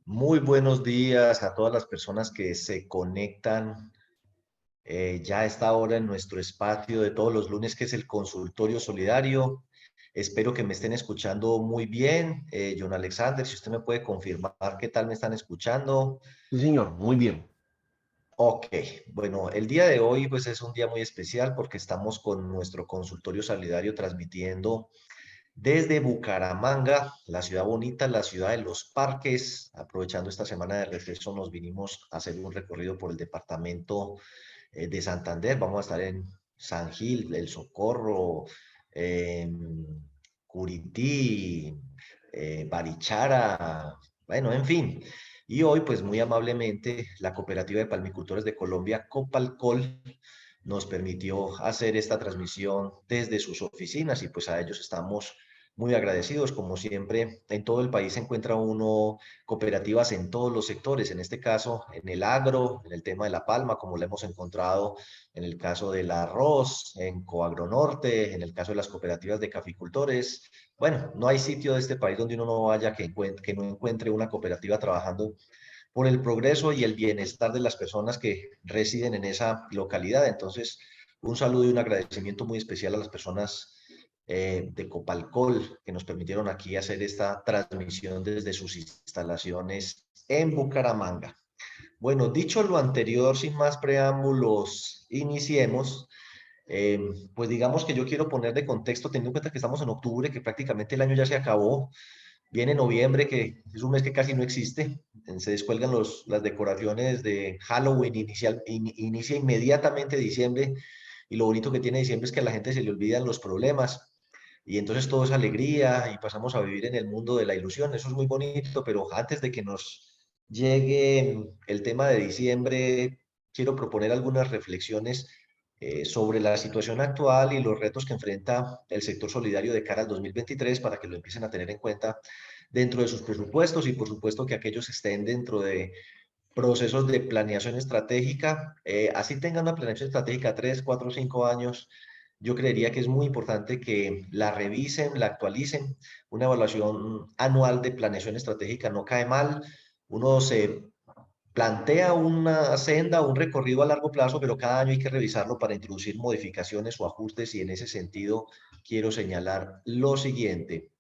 Muy buenos días a todas las personas que se conectan ya a esta hora en nuestro espacio de todos los lunes, que es el Consultorio Solidario. Espero que me estén escuchando muy bien. John Alexander, si usted me puede confirmar qué tal me están escuchando. Sí, señor, muy bien. Ok, bueno, el día de hoy pues es un día muy especial porque estamos con nuestro Consultorio Solidario transmitiendo desde Bucaramanga, la ciudad bonita, la ciudad de los parques. Aprovechando esta semana de receso, nos vinimos a hacer un recorrido por el departamento de Santander. Vamos a estar en San Gil, El Socorro, Curití, Barichara, bueno, en fin. Y hoy, pues muy amablemente, la Cooperativa de Palmicultores de Colombia, Copalcol, nos permitió hacer esta transmisión desde sus oficinas y pues a ellos estamos muy agradecidos. Como siempre, en todo el país se encuentra uno cooperativas en todos los sectores, en este caso en el agro, en el tema de la palma, como lo hemos encontrado en el caso del arroz, en Coagronorte, en el caso de las cooperativas de caficultores. Bueno, no hay sitio de este país donde uno no vaya que no encuentre una cooperativa trabajando por el progreso y el bienestar de las personas que residen en esa localidad. Entonces, un saludo y un agradecimiento muy especial a las personas de Copalcol que nos permitieron aquí hacer esta transmisión desde sus instalaciones en Bucaramanga. Bueno, dicho lo anterior, sin más preámbulos, iniciemos. Pues digamos que yo quiero poner de contexto, teniendo en cuenta que estamos en octubre, que prácticamente el año ya se acabó. Viene noviembre, que es un mes que casi no existe. Se descuelgan las decoraciones de Halloween, inicia inmediatamente diciembre. Y lo bonito que tiene diciembre es que a la gente se le olvidan los problemas. Y entonces todo es alegría y pasamos a vivir en el mundo de la ilusión. Eso es muy bonito, pero antes de que nos llegue el tema de diciembre, quiero proponer algunas reflexiones sobre la situación actual y los retos que enfrenta el sector solidario de cara al 2023 para que lo empiecen a tener en cuenta dentro de sus presupuestos y por supuesto que aquellos estén dentro de procesos de planeación estratégica, así tengan una planeación estratégica 3, 4, 5 años. Yo creería que es muy importante que la revisen, la actualicen. Una evaluación anual de planeación estratégica no cae mal. Uno se plantea una senda, un recorrido a largo plazo, pero cada año hay que revisarlo para introducir modificaciones o ajustes y en ese sentido quiero señalar lo siguiente.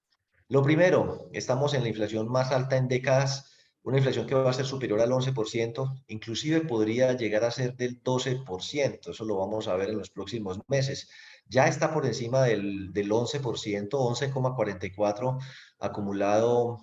Lo primero, estamos en la inflación más alta en décadas, una inflación que va a ser superior al 11%, inclusive podría llegar a ser del 12%, eso lo vamos a ver en los próximos meses. Ya está por encima del 11%, 11,44 acumulado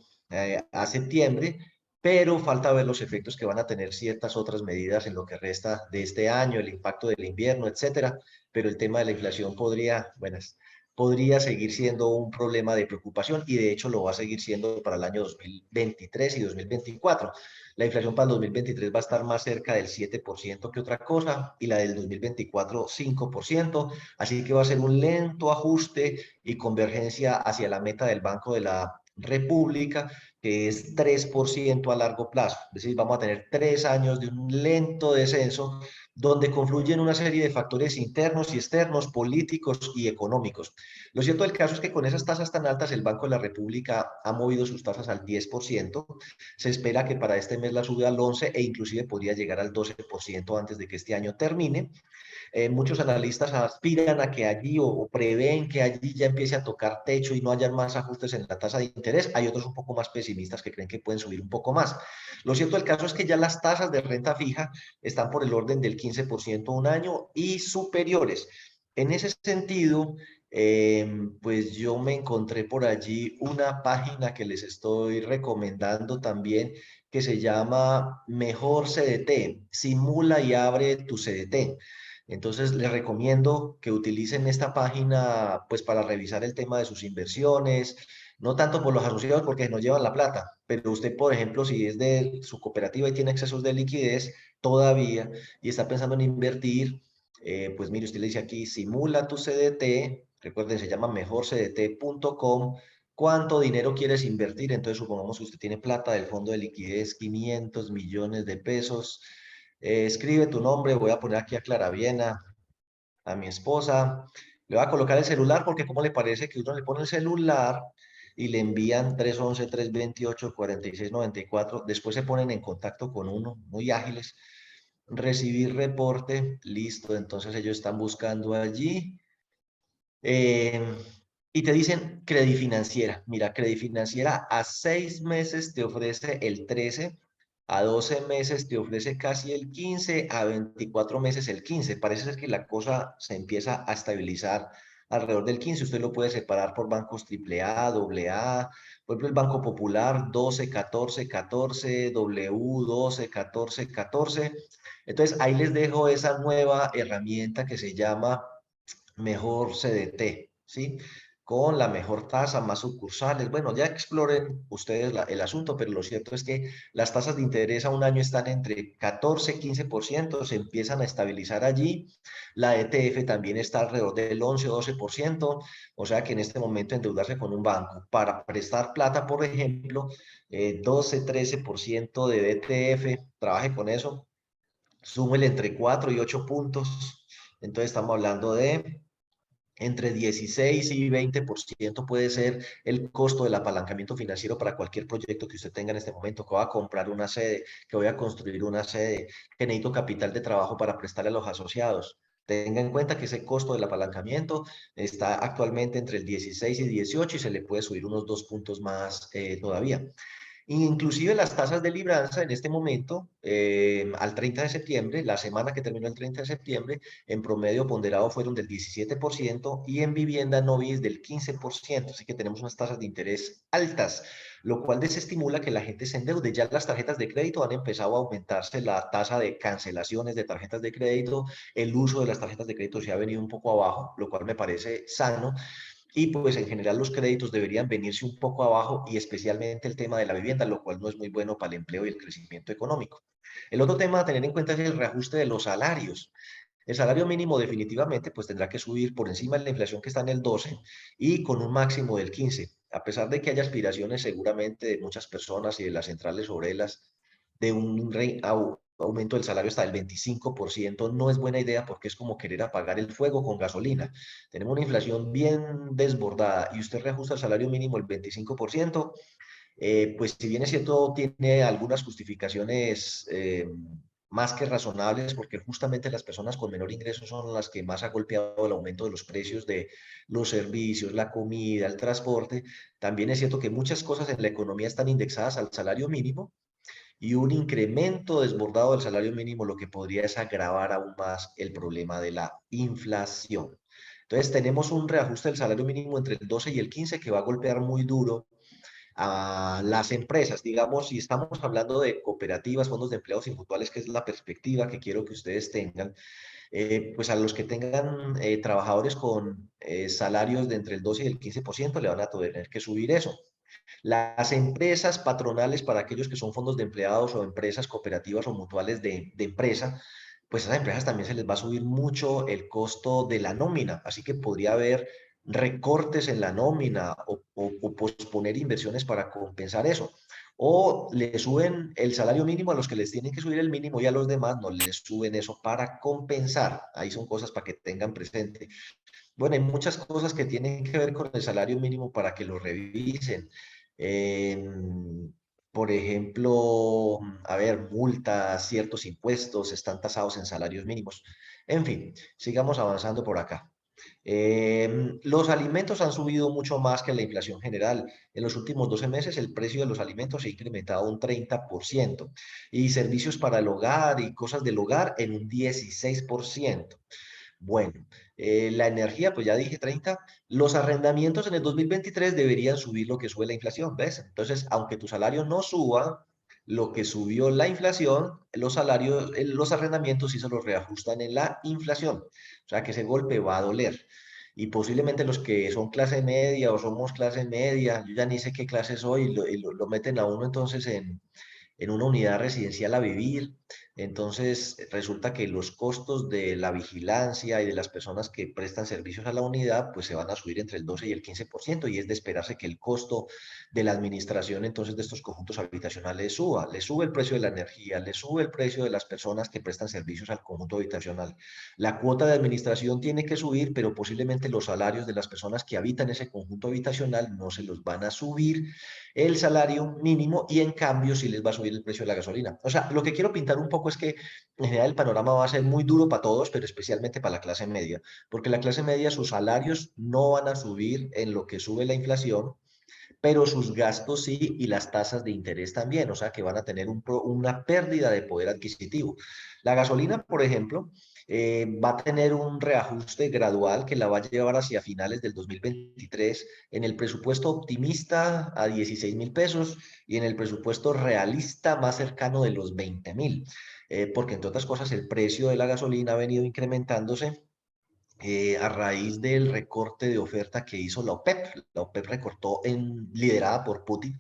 a septiembre, pero falta ver los efectos que van a tener ciertas otras medidas en lo que resta de este año, el impacto del invierno, etcétera. Pero el tema de la inflación podría seguir siendo un problema de preocupación y de hecho lo va a seguir siendo para el año 2023 y 2024. La inflación para el 2023 va a estar más cerca del 7% que otra cosa y la del 2024 5%, así que va a ser un lento ajuste y convergencia hacia la meta del Banco de la República, que es 3% a largo plazo. Es decir, vamos a tener 3 años de un lento descenso donde confluyen una serie de factores internos y externos, políticos y económicos. Lo cierto del caso es que con esas tasas tan altas, el Banco de la República ha movido sus tasas al 10%. Se espera que para este mes la suba al 11% e inclusive podría llegar al 12% antes de que este año termine. Muchos analistas aspiran a que allí o prevén que allí ya empiece a tocar techo y no hayan más ajustes en la tasa de interés. Hay otros un poco más pesimistas que creen que pueden subir un poco más. Lo cierto del caso es que ya las tasas de renta fija están por el orden del 15% un año y superiores. En ese sentido, pues yo me encontré por allí una página que les estoy recomendando también que se llama Mejor CDT, simula y abre tu CDT. Entonces, les recomiendo que utilicen esta página pues para revisar el tema de sus inversiones, no tanto por los asociados porque no llevan la plata, pero usted, por ejemplo, si es de su cooperativa y tiene excesos de liquidez todavía y está pensando en invertir, pues mire, usted le dice aquí, simula tu CDT, recuerden, se llama mejorcdt.com, ¿cuánto dinero quieres invertir? Entonces, supongamos que usted tiene plata del fondo de liquidez, 500 millones de pesos. Escribe tu nombre, voy a poner aquí a Clara Viena, a mi esposa. Le voy a colocar el celular porque ¿cómo le parece que uno le pone el celular y le envían 311, 328, 4694. Después se ponen en contacto con uno, muy ágiles. Recibir reporte, listo. Entonces ellos están buscando allí. Eh, y te dicen Credifinanciera. Mira, Credifinanciera a 6 meses te ofrece el 13, a 12 meses te ofrece casi el 15, a 24 meses el 15. Parece ser que la cosa se empieza a estabilizar alrededor del 15. Usted lo puede separar por bancos AAA, AA. Por ejemplo, el Banco Popular 12, 14, 14, W 12, 14, 14. Entonces, ahí les dejo esa nueva herramienta que se llama Mejor CDT, ¿sí? Con la mejor tasa, más sucursales. Bueno, ya exploren ustedes el asunto, pero lo cierto es que las tasas de interés a un año están entre 14 y 15%, se empiezan a estabilizar allí. La ETF también está alrededor del 11 o 12%, o sea que en este momento endeudarse con un banco para prestar plata, por ejemplo, 12, 13% de ETF, trabaje con eso, súmele entre 4 y 8 puntos. Entonces estamos hablando de entre 16 y 20% puede ser el costo del apalancamiento financiero para cualquier proyecto que usted tenga en este momento, que voy a comprar una sede, que voy a construir una sede, que necesito capital de trabajo para prestarle a los asociados. Tenga en cuenta que ese costo del apalancamiento está actualmente entre el 16 y 18 y se le puede subir unos 2 puntos más todavía. Inclusive las tasas de libranza en este momento, al 30 de septiembre, la semana que terminó el 30 de septiembre, en promedio ponderado fueron del 17% y en vivienda novis del 15%. Así que tenemos unas tasas de interés altas, lo cual desestimula que la gente se endeude. Ya las tarjetas de crédito han empezado a aumentarse la tasa de cancelaciones de tarjetas de crédito, el uso de las tarjetas de crédito se ha venido un poco abajo, lo cual me parece sano. Y pues en general los créditos deberían venirse un poco abajo y especialmente el tema de la vivienda, lo cual no es muy bueno para el empleo y el crecimiento económico. El otro tema a tener en cuenta es el reajuste de los salarios. El salario mínimo definitivamente pues tendrá que subir por encima de la inflación que está en el 12 y con un máximo del 15. A pesar de que haya aspiraciones seguramente de muchas personas y de las centrales obreras de un aumento del salario hasta el 25%, no es buena idea porque es como querer apagar el fuego con gasolina. Tenemos una inflación bien desbordada y usted reajusta el salario mínimo el 25%, pues si bien es cierto, tiene algunas justificaciones más que razonables, porque justamente las personas con menor ingreso son las que más ha golpeado el aumento de los precios de los servicios, la comida, el transporte. También es cierto que muchas cosas en la economía están indexadas al salario mínimo y un incremento desbordado del salario mínimo lo que podría es agravar aún más el problema de la inflación. Entonces tenemos un reajuste del salario mínimo entre el 12 y el 15 que va a golpear muy duro a las empresas. Digamos, si estamos hablando de cooperativas, fondos de empleados y mutuales, que es la perspectiva que quiero que ustedes tengan, pues a los que tengan trabajadores con salarios de entre el 12 y el 15% le van a tener que subir eso. Las empresas patronales para aquellos que son fondos de empleados o empresas cooperativas o mutuales de empresa, pues a esas empresas también se les va a subir mucho el costo de la nómina, así que podría haber recortes en la nómina o posponer inversiones para compensar eso. O le suben el salario mínimo a los que les tienen que subir el mínimo y a los demás no les suben eso para compensar. Ahí son cosas para que tengan presente. Bueno, hay muchas cosas que tienen que ver con el salario mínimo para que lo revisen. Em, por ejemplo, a ver, multas, ciertos impuestos están tasados en salarios mínimos. En fin, sigamos avanzando por acá. Los alimentos han subido mucho más que la inflación general. En los últimos 12 meses el precio de los alimentos se ha incrementado un 30% y servicios para el hogar y cosas del hogar en un 16%. Bueno, la energía, pues ya dije 30. Los arrendamientos en el 2023 deberían subir lo que sube la inflación, ¿ves? Entonces, aunque tu salario no suba, lo que subió la inflación, los salarios, los arrendamientos sí se los reajustan en la inflación. O sea que ese golpe va a doler. Y posiblemente los que son clase media o somos clase media, yo ya ni sé qué clase soy, lo meten a uno entonces en una unidad residencial a vivir Entonces, resulta que los costos de la vigilancia y de las personas que prestan servicios a la unidad, pues se van a subir entre el 12 y el 15%, y es de esperarse que el costo de la administración entonces de estos conjuntos habitacionales suba. Le sube el precio de la energía, le sube el precio de las personas que prestan servicios al conjunto habitacional. La cuota de administración tiene que subir, pero posiblemente los salarios de las personas que habitan ese conjunto habitacional no se los van a subir el salario mínimo, y en cambio sí les va a subir el precio de la gasolina. O sea, lo que quiero pintar un poco es que en general el panorama va a ser muy duro para todos, pero especialmente para la clase media, porque la clase media, sus salarios no van a subir en lo que sube la inflación, pero sus gastos sí, y las tasas de interés también, o sea que van a tener una pérdida de poder adquisitivo. La gasolina, por ejemplo, va a tener un reajuste gradual que la va a llevar hacia finales del 2023 en el presupuesto optimista a 16.000 pesos, y en el presupuesto realista más cercano de los 20.000, porque entre otras cosas el precio de la gasolina ha venido incrementándose a raíz del recorte de oferta que hizo la OPEP. La OPEP recortó, liderada por Putin,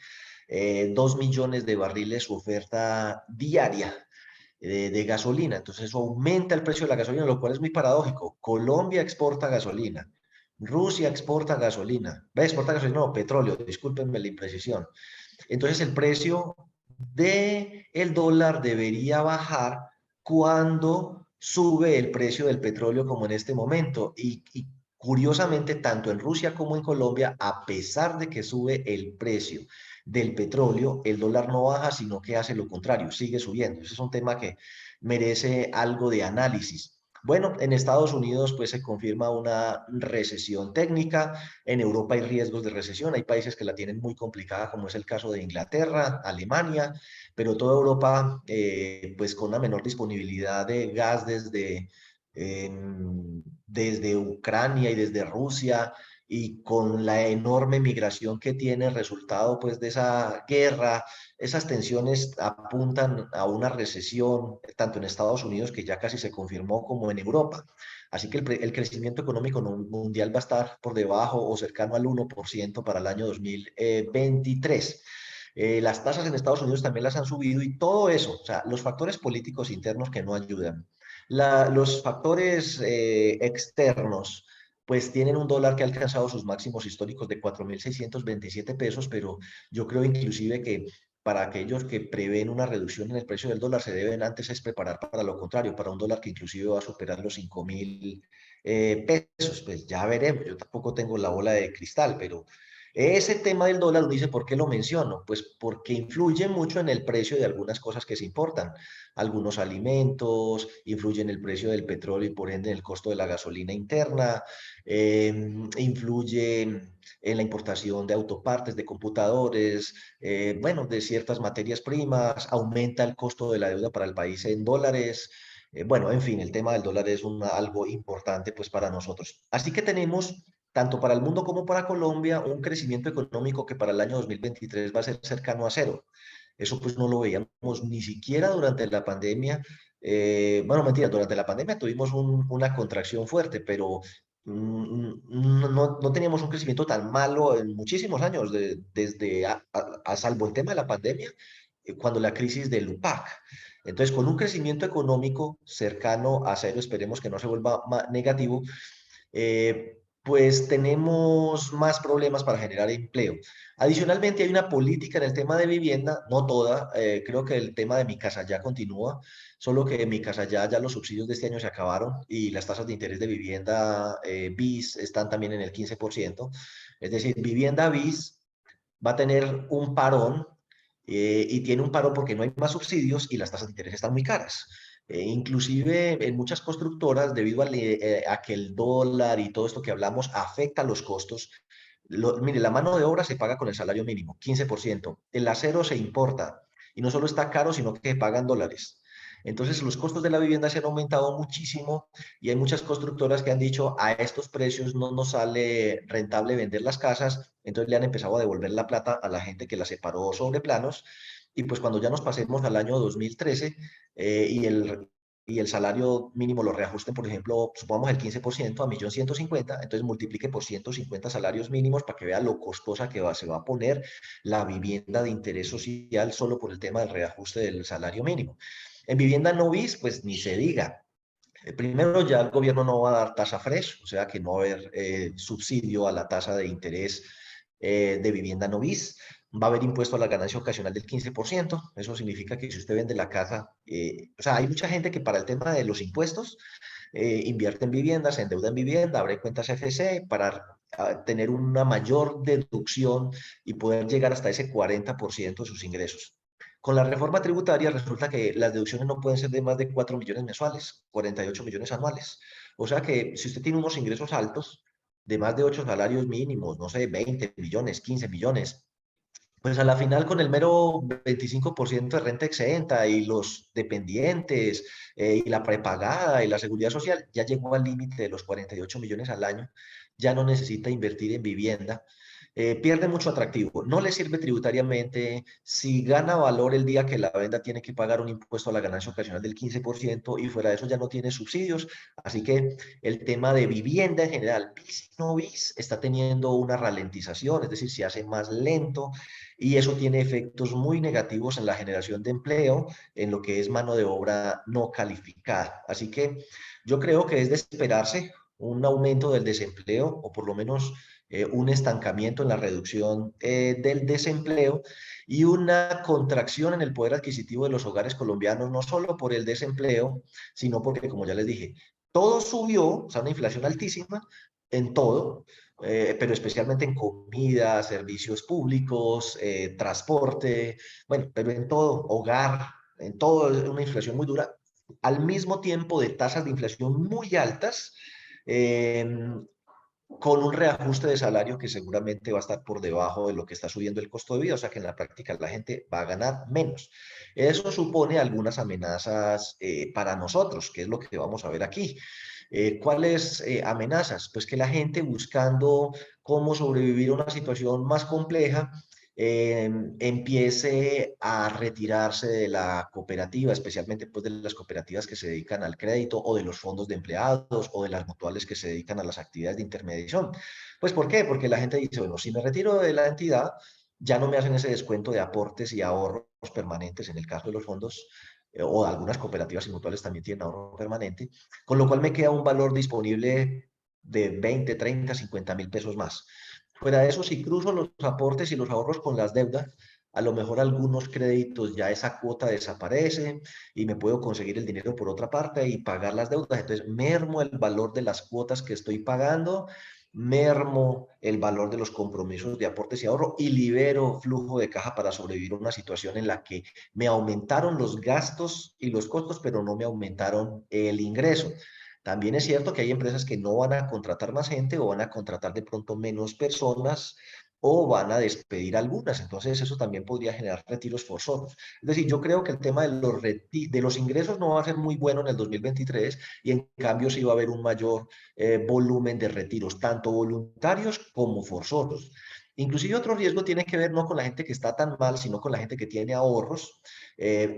2 millones de barriles su oferta diaria de gasolina. Entonces eso aumenta el precio de la gasolina, lo cual es muy paradójico. Colombia exporta gasolina, Rusia exporta gasolina, ve, exporta gasolina, no, petróleo, discúlpenme la imprecisión. Entonces el precio del dólar debería bajar cuando sube el precio del petróleo como en este momento. Y curiosamente, tanto en Rusia como en Colombia, a pesar de que sube el precio del petróleo, el dólar no baja, sino que hace lo contrario, sigue subiendo. Ese es un tema que merece algo de análisis. Bueno, en Estados Unidos pues se confirma una recesión técnica. En Europa hay riesgos de recesión, hay países que la tienen muy complicada, como es el caso de Inglaterra, Alemania, pero toda Europa, pues con una menor disponibilidad de gas desde Ucrania y desde Rusia, y con la enorme migración que tiene resultado pues de esa guerra. Esas tensiones apuntan a una recesión tanto en Estados Unidos, que ya casi se confirmó, como en Europa. Así que el crecimiento económico mundial va a estar por debajo o cercano al 1% para el año 2023. Las tasas en Estados Unidos también las han subido, y todo eso, o sea, los factores políticos internos que no ayudan, los factores externos, pues tienen un dólar que ha alcanzado sus máximos históricos de 4.627 pesos, pero yo creo inclusive que para aquellos que prevén una reducción en el precio del dólar, se deben antes es preparar para lo contrario, para un dólar que inclusive va a superar los 5.000 pesos. Pues ya veremos, yo tampoco tengo la bola de cristal, pero ese tema del dólar, uno dice, ¿por qué lo menciono? Pues porque influye mucho en el precio de algunas cosas que se importan. Algunos alimentos, influye en el precio del petróleo y por ende en el costo de la gasolina interna, influye en la importación de autopartes, de computadores, bueno, de ciertas materias primas, aumenta el costo de la deuda para el país en dólares. Bueno, en fin, el tema del dólar es algo importante pues para nosotros. Así que tenemos, tanto para el mundo como para Colombia, un crecimiento económico que para el año 2023 va a ser cercano a cero. Eso pues no lo veíamos ni siquiera durante la pandemia. Bueno, mentira, durante la pandemia tuvimos una contracción fuerte, pero no teníamos un crecimiento tan malo en muchísimos años, desde a salvo el tema de la pandemia, cuando la crisis del UPAC. Entonces, con un crecimiento económico cercano a cero, esperemos que no se vuelva negativo, pues tenemos más problemas para generar empleo. Adicionalmente, hay una política en el tema de vivienda, no toda, creo que el tema de Mi Casa Ya continúa, solo que en Mi Casa Ya los subsidios de este año se acabaron, y las tasas de interés de vivienda BIS están también en el 15%. Es decir, vivienda BIS va a tener un parón, y tiene un parón porque no hay más subsidios y las tasas de interés están muy caras. Inclusive en muchas constructoras, debido a que el dólar y todo esto que hablamos afecta los costos. Mire, la mano de obra se paga con el salario mínimo, 15%. El acero se importa, y no solo está caro, sino que pagan dólares. Entonces los costos de la vivienda se han aumentado muchísimo, y hay muchas constructoras que han dicho, a estos precios no nos sale rentable vender las casas. Entonces le han empezado a devolver la plata a la gente que la separó sobre planos. Y pues cuando ya nos pasemos al año 2013, y el salario mínimo lo reajusten, por ejemplo, supongamos el 15% a 1.150.000, entonces multiplique por 150 salarios mínimos para que vea lo costosa que se va a poner la vivienda de interés social solo por el tema del reajuste del salario mínimo. En vivienda no bis, pues ni se diga. Primero, ya el gobierno no va a dar tasa fresh, o sea que no va a haber subsidio a la tasa de interés de vivienda no bis. Va a haber impuesto a la ganancia ocasional del 15%. Eso significa que si usted vende la casa, o sea, hay mucha gente que para el tema de los impuestos invierte en viviendas, se endeuda en vivienda, abre cuentas FC para tener una mayor deducción y poder llegar hasta ese 40% de sus ingresos. Con la reforma tributaria resulta que las deducciones no pueden ser de más de 4 millones mensuales, 48 millones anuales. O sea que si usted tiene unos ingresos altos de más de 8 salarios mínimos, no sé, 20 millones, 15 millones, pues a la final con el mero 25% de renta exenta y los dependientes y la prepagada y la seguridad social, ya llegó al límite de los 48 millones al año, ya no necesita invertir en vivienda, pierde mucho atractivo, no le sirve tributariamente, si gana valor el día que la venda tiene que pagar un impuesto a la ganancia ocasional del 15% y fuera de eso ya no tiene subsidios, así que el tema de vivienda en general, bis no bis, está teniendo una ralentización, es decir, se hace más lento y eso tiene efectos muy negativos en la generación de empleo, en lo que es mano de obra no calificada. Así que yo creo que es de esperarse un aumento del desempleo o por lo menos un estancamiento en la reducción del desempleo y una contracción en el poder adquisitivo de los hogares colombianos, no solo por el desempleo, sino porque, como ya les dije, todo subió, o sea, una inflación altísima en todo, pero especialmente en comida, servicios públicos, transporte, bueno, pero en todo, hogar, en todo es una inflación muy dura, al mismo tiempo de tasas de inflación muy altas, eh, con un reajuste de salario que seguramente va a estar por debajo de lo que está subiendo el costo de vida, o sea que en la práctica la gente va a ganar menos. Eso supone algunas amenazas para nosotros, que es lo que vamos a ver aquí. ¿Cuáles amenazas? Pues que la gente buscando cómo sobrevivir a una situación más compleja, empiece a retirarse de la cooperativa, especialmente pues de las cooperativas que se dedican al crédito o de los fondos de empleados o de las mutuales que se dedican a las actividades de intermediación. Pues ¿por qué? Porque la gente dice, bueno, si me retiro de la entidad, ya no me hacen ese descuento de aportes y ahorros permanentes en el caso de los fondos o algunas cooperativas y mutuales también tienen ahorro permanente, con lo cual me queda un valor disponible de 20, 30, 50 mil pesos más. Fuera de eso, si cruzo los aportes y los ahorros con las deudas, a lo mejor algunos créditos ya esa cuota desaparece y me puedo conseguir el dinero por otra parte y pagar las deudas. Entonces, mermo el valor de las cuotas que estoy pagando, mermo el valor de los compromisos de aportes y ahorro y libero flujo de caja para sobrevivir a una situación en la que me aumentaron los gastos y los costos, pero no me aumentaron el ingreso. También es cierto que hay empresas que no van a contratar más gente o van a contratar de pronto menos personas o van a despedir algunas. Entonces eso también podría generar retiros forzosos. Es decir, yo creo que el tema de los ingresos no va a ser muy bueno en el 2023 y en cambio sí va a haber un mayor volumen de retiros, tanto voluntarios como forzosos. Inclusive otro riesgo tiene que ver no con la gente que está tan mal, sino con la gente que tiene ahorros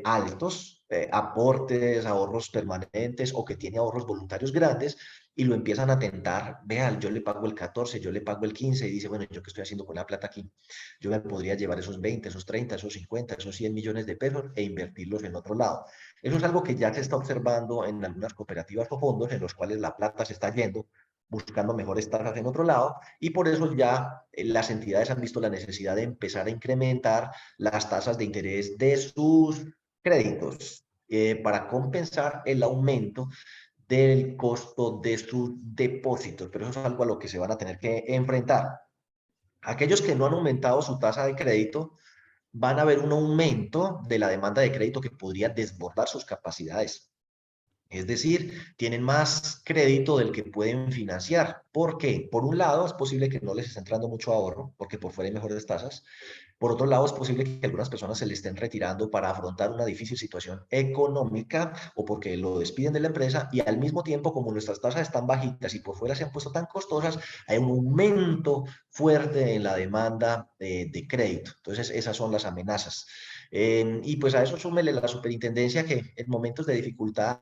altos, aportes, ahorros permanentes o que tiene ahorros voluntarios grandes y lo empiezan a tentar, vean, yo le pago el 14, yo le pago el 15 y dice, bueno, ¿yo qué estoy haciendo con la plata aquí? Yo me podría llevar esos 20, esos 30, esos 50, esos 100 millones de pesos e invertirlos en otro lado. Eso es algo que ya se está observando en algunas cooperativas o fondos en los cuales la plata se está yendo buscando mejores tasas en otro lado y por eso ya las entidades han visto la necesidad de empezar a incrementar las tasas de interés de sus créditos para compensar el aumento del costo de sus depósitos, pero eso es algo a lo que se van a tener que enfrentar. Aquellos que no han aumentado su tasa de crédito van a ver un aumento de la demanda de crédito que podría desbordar sus capacidades. Es decir, tienen más crédito del que pueden financiar. ¿Por qué? Por un lado, es posible que no les esté entrando mucho ahorro, porque por fuera hay mejores tasas. Por otro lado, es posible que algunas personas se le estén retirando para afrontar una difícil situación económica o porque lo despiden de la empresa y al mismo tiempo, como nuestras tasas están bajitas y por fuera se han puesto tan costosas, hay un aumento fuerte en la demanda de crédito. Entonces, esas son las amenazas. Y pues a eso súmele la superintendencia que en momentos de dificultad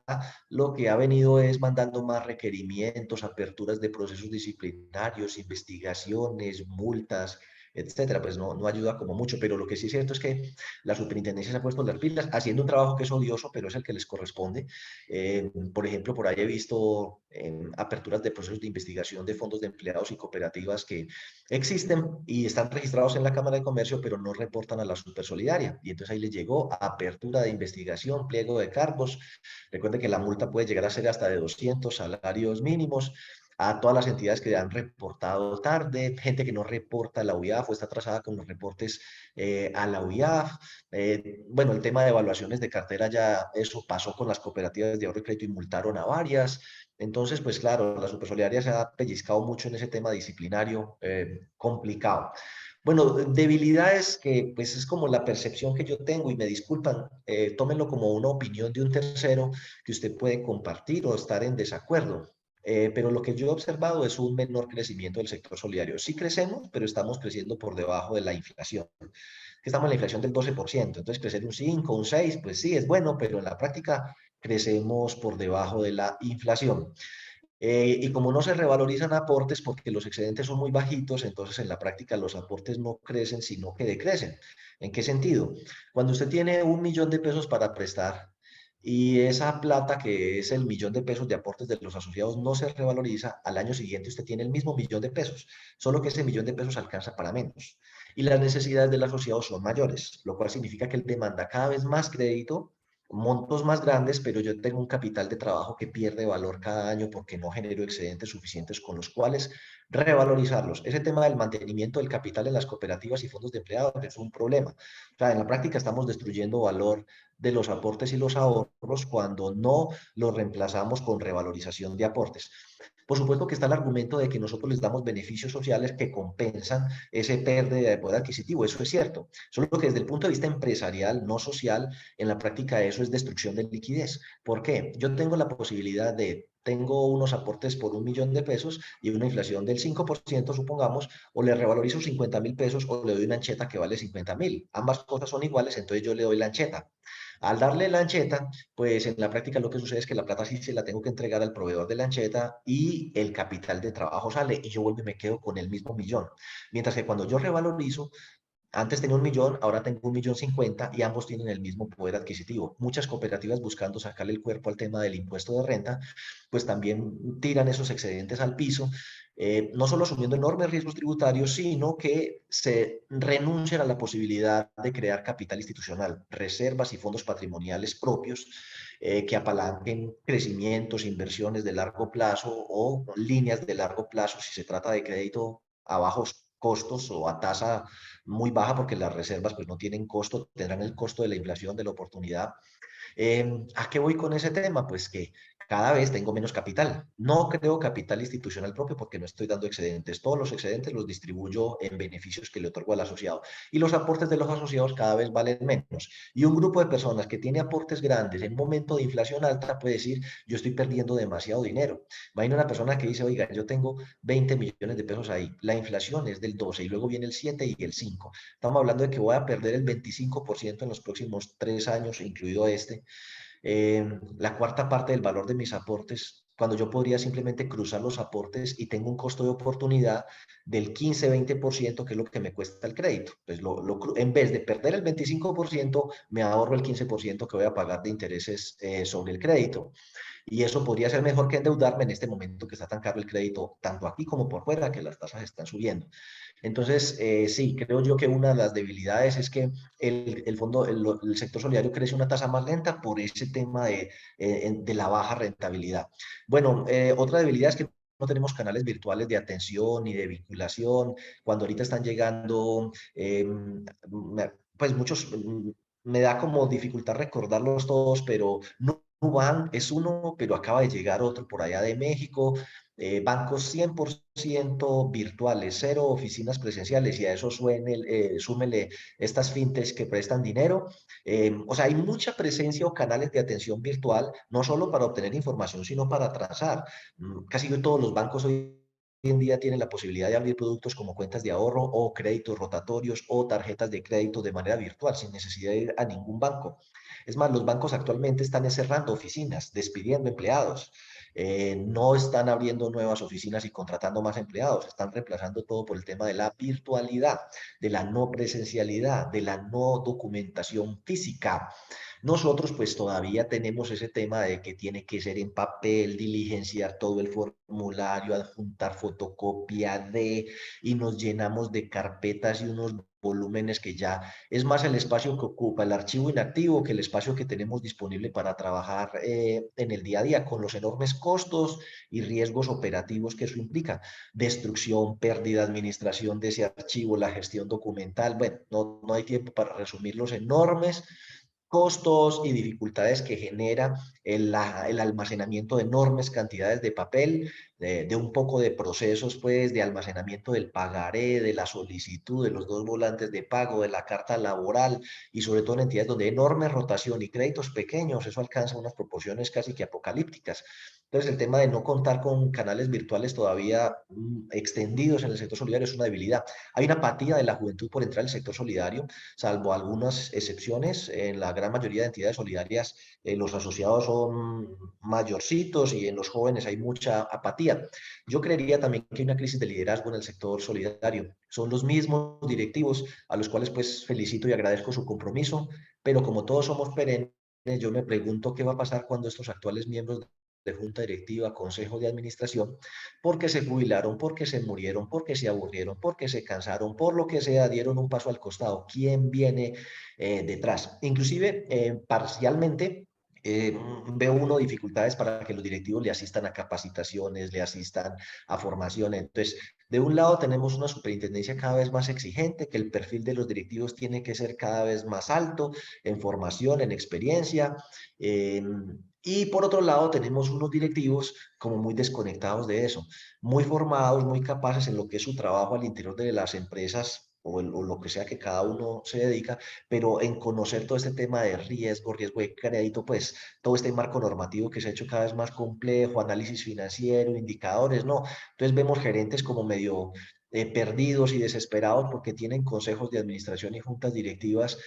lo que ha venido es mandando más requerimientos, aperturas de procesos disciplinarios, investigaciones, multas, etcétera, pues no, no ayuda como mucho, pero lo que sí es cierto es que la superintendencia se ha puesto las pilas haciendo un trabajo que es odioso, pero es el que les corresponde. Por ejemplo, por ahí he visto aperturas de procesos de investigación de fondos de empleados y cooperativas que existen y están registrados en la Cámara de Comercio, pero no reportan a la Supersolidaria. Y entonces ahí les llegó apertura de investigación, pliego de cargos. Recuerden que la multa puede llegar a ser hasta de 200 salarios mínimos a todas las entidades que han reportado tarde, gente que no reporta a la UIAF o está atrasada con los reportes a la UIAF. Bueno, el tema de evaluaciones de cartera ya eso pasó con las cooperativas de ahorro y crédito y multaron a varias. Entonces, pues claro, la Supersolidaria se ha pellizcado mucho en ese tema disciplinario complicado. Bueno, debilidades que pues es como la percepción que yo tengo y me disculpan, tómenlo como una opinión de un tercero que usted puede compartir o estar en desacuerdo. Pero lo que yo he observado es un menor crecimiento del sector solidario. Sí crecemos, pero estamos creciendo por debajo de la inflación. Estamos en la inflación del 12%, entonces crecer un 5, un 6, pues sí, es bueno, pero en la práctica crecemos por debajo de la inflación. Y como no se revalorizan aportes porque los excedentes son muy bajitos, entonces en la práctica los aportes no crecen, sino que decrecen. ¿En qué sentido? Cuando usted tiene 1 millón de pesos para prestar y esa plata que es el 1 millón de pesos de aportes de los asociados no se revaloriza, al año siguiente usted tiene el mismo 1 millón de pesos, solo que ese 1 millón de pesos alcanza para menos. Y las necesidades del asociado son mayores, lo cual significa que él demanda cada vez más crédito, montos más grandes, pero yo tengo un capital de trabajo que pierde valor cada año porque no genero excedentes suficientes con los cuales revalorizarlos. Ese tema del mantenimiento del capital en las cooperativas y fondos de empleados es un problema. O sea, en la práctica estamos destruyendo valor de los aportes y los ahorros cuando no los reemplazamos con revalorización de aportes. Por supuesto que está el argumento de que nosotros les damos beneficios sociales que compensan ese pérdida de poder adquisitivo. Eso es cierto. Solo que desde el punto de vista empresarial, no social, en la práctica eso es destrucción de liquidez. ¿Por qué? Yo tengo la posibilidad de tengo unos aportes por 1 millón de pesos y una inflación del 5%, supongamos, o le revalorizo 50.000 pesos o le doy una ancheta que vale 50.000. Ambas cosas son iguales, entonces yo le doy la ancheta. Al darle la ancheta, pues en la práctica lo que sucede es que la plata sí se la tengo que entregar al proveedor de la ancheta y el capital de trabajo sale y yo vuelvo y me quedo con el mismo millón. Mientras que cuando yo revalorizo, antes tenía 1 millón, ahora tengo 1.050.000 y ambos tienen el mismo poder adquisitivo. Muchas cooperativas buscando sacarle el cuerpo al tema del impuesto de renta, pues también tiran esos excedentes al piso, no solo asumiendo enormes riesgos tributarios, sino que se renuncian a la posibilidad de crear capital institucional, reservas y fondos patrimoniales propios que apalanquen crecimientos, inversiones de largo plazo o líneas de largo plazo si se trata de crédito a bajos costos o a tasa muy baja porque las reservas pues no tienen costo, tendrán el costo de la inflación, de la oportunidad. ¿A qué voy con ese tema? Pues que cada vez tengo menos capital. No creo capital institucional propio porque no estoy dando excedentes. Todos los excedentes los distribuyo en beneficios que le otorgo al asociado. Y los aportes de los asociados cada vez valen menos. Y un grupo de personas que tiene aportes grandes en un momento de inflación alta puede decir, yo estoy perdiendo demasiado dinero. Imagina una persona que dice, oiga, yo tengo 20 millones de pesos ahí. La inflación es del 12 y luego viene el 7 y el 5. Estamos hablando de que voy a perder el 25% en los próximos 3 años, incluido este, la cuarta parte del valor de mis aportes, cuando yo podría simplemente cruzar los aportes y tengo un costo de oportunidad del 15-20%, que es lo que me cuesta el crédito. Pues en vez de perder el 25%, me ahorro el 15% que voy a pagar de intereses sobre el crédito. Y eso podría ser mejor que endeudarme en este momento que está tan caro el crédito, tanto aquí como por fuera, que las tasas están subiendo. Entonces, sí, creo yo que una de las debilidades es que el fondo, el sector solidario crece a una tasa más lenta por ese tema de la baja rentabilidad. Bueno, otra debilidad es que no tenemos canales virtuales de atención y de vinculación. Cuando ahorita están llegando, pues muchos, me da como dificultad recordarlos todos, pero Nubank es uno, pero acaba de llegar otro por allá de México. Bancos 100% virtuales, cero oficinas presenciales, y a eso súmele estas fintechs que prestan dinero. O sea, hay mucha presencia o canales de atención virtual, no solo para obtener información, sino para transar. Casi todos los bancos hoy en día tienen la posibilidad de abrir productos como cuentas de ahorro o créditos rotatorios o tarjetas de crédito de manera virtual, sin necesidad de ir a ningún banco. Es más, los bancos actualmente están cerrando oficinas, despidiendo empleados. no están abriendo nuevas oficinas y contratando más empleados, están reemplazando todo por el tema de la virtualidad, de la no presencialidad, de la no documentación física. Nosotros pues todavía tenemos ese tema de que tiene que ser en papel, diligenciar todo el formulario, adjuntar fotocopia de, y nos llenamos de carpetas y unos volúmenes que ya es más el espacio que ocupa el archivo inactivo que el espacio que tenemos disponible para trabajar en el día a día, con los enormes costos y riesgos operativos que eso implica. Destrucción, pérdida, administración de ese archivo, la gestión documental. Bueno, no hay tiempo para resumir los enormes costos y dificultades que genera el almacenamiento de enormes cantidades de papel, de un poco de procesos, pues, de almacenamiento del pagaré, de la solicitud, de los dos volantes de pago, de la carta laboral, y sobre todo en entidades donde hay enorme rotación y créditos pequeños, eso alcanza unas proporciones casi que apocalípticas. Entonces, el tema de no contar con canales virtuales todavía extendidos en el sector solidario es una debilidad. Hay una apatía de la juventud por entrar al sector solidario, salvo algunas excepciones. En la gran mayoría de entidades solidarias, los asociados son mayorcitos y en los jóvenes hay mucha apatía. Yo creería también que hay una crisis de liderazgo en el sector solidario. Son los mismos directivos a los cuales pues felicito y agradezco su compromiso, pero como todos somos perennes, yo me pregunto qué va a pasar cuando estos actuales miembros de junta directiva, consejo de administración, porque se jubilaron, porque se murieron, porque se aburrieron, porque se cansaron, por lo que sea, dieron un paso al costado. ¿Quién viene detrás? Inclusive, parcialmente, veo uno dificultades para que los directivos le asistan a capacitaciones, le asistan a formaciones. Entonces, de un lado tenemos una superintendencia cada vez más exigente, que el perfil de los directivos tiene que ser cada vez más alto en formación, en experiencia. eh, y por otro lado tenemos unos directivos como muy desconectados de eso, muy formados, muy capaces en lo que es su trabajo al interior de las empresas o lo que sea que cada uno se dedica, pero en conocer todo este tema de riesgo, riesgo de crédito, pues todo este marco normativo que se ha hecho cada vez más complejo, análisis financiero, indicadores, ¿no? Entonces vemos gerentes como medio perdidos y desesperados porque tienen consejos de administración y juntas directivas,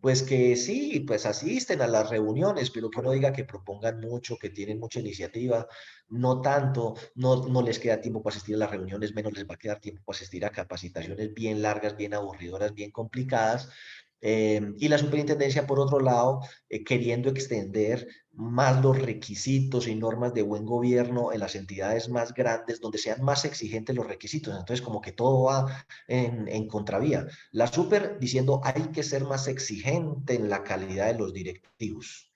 pues que sí, pues asisten a las reuniones, pero que uno diga que propongan mucho, que tienen mucha iniciativa, no tanto, no les queda tiempo para asistir a las reuniones, menos les va a quedar tiempo para asistir a capacitaciones bien largas, bien aburridoras, bien complicadas. Y la superintendencia, por otro lado, queriendo extender más los requisitos y normas de buen gobierno en las entidades más grandes, donde sean más exigentes los requisitos. Entonces, como que todo va en contravía. La super diciendo hay que ser más exigente en la calidad de los directivos.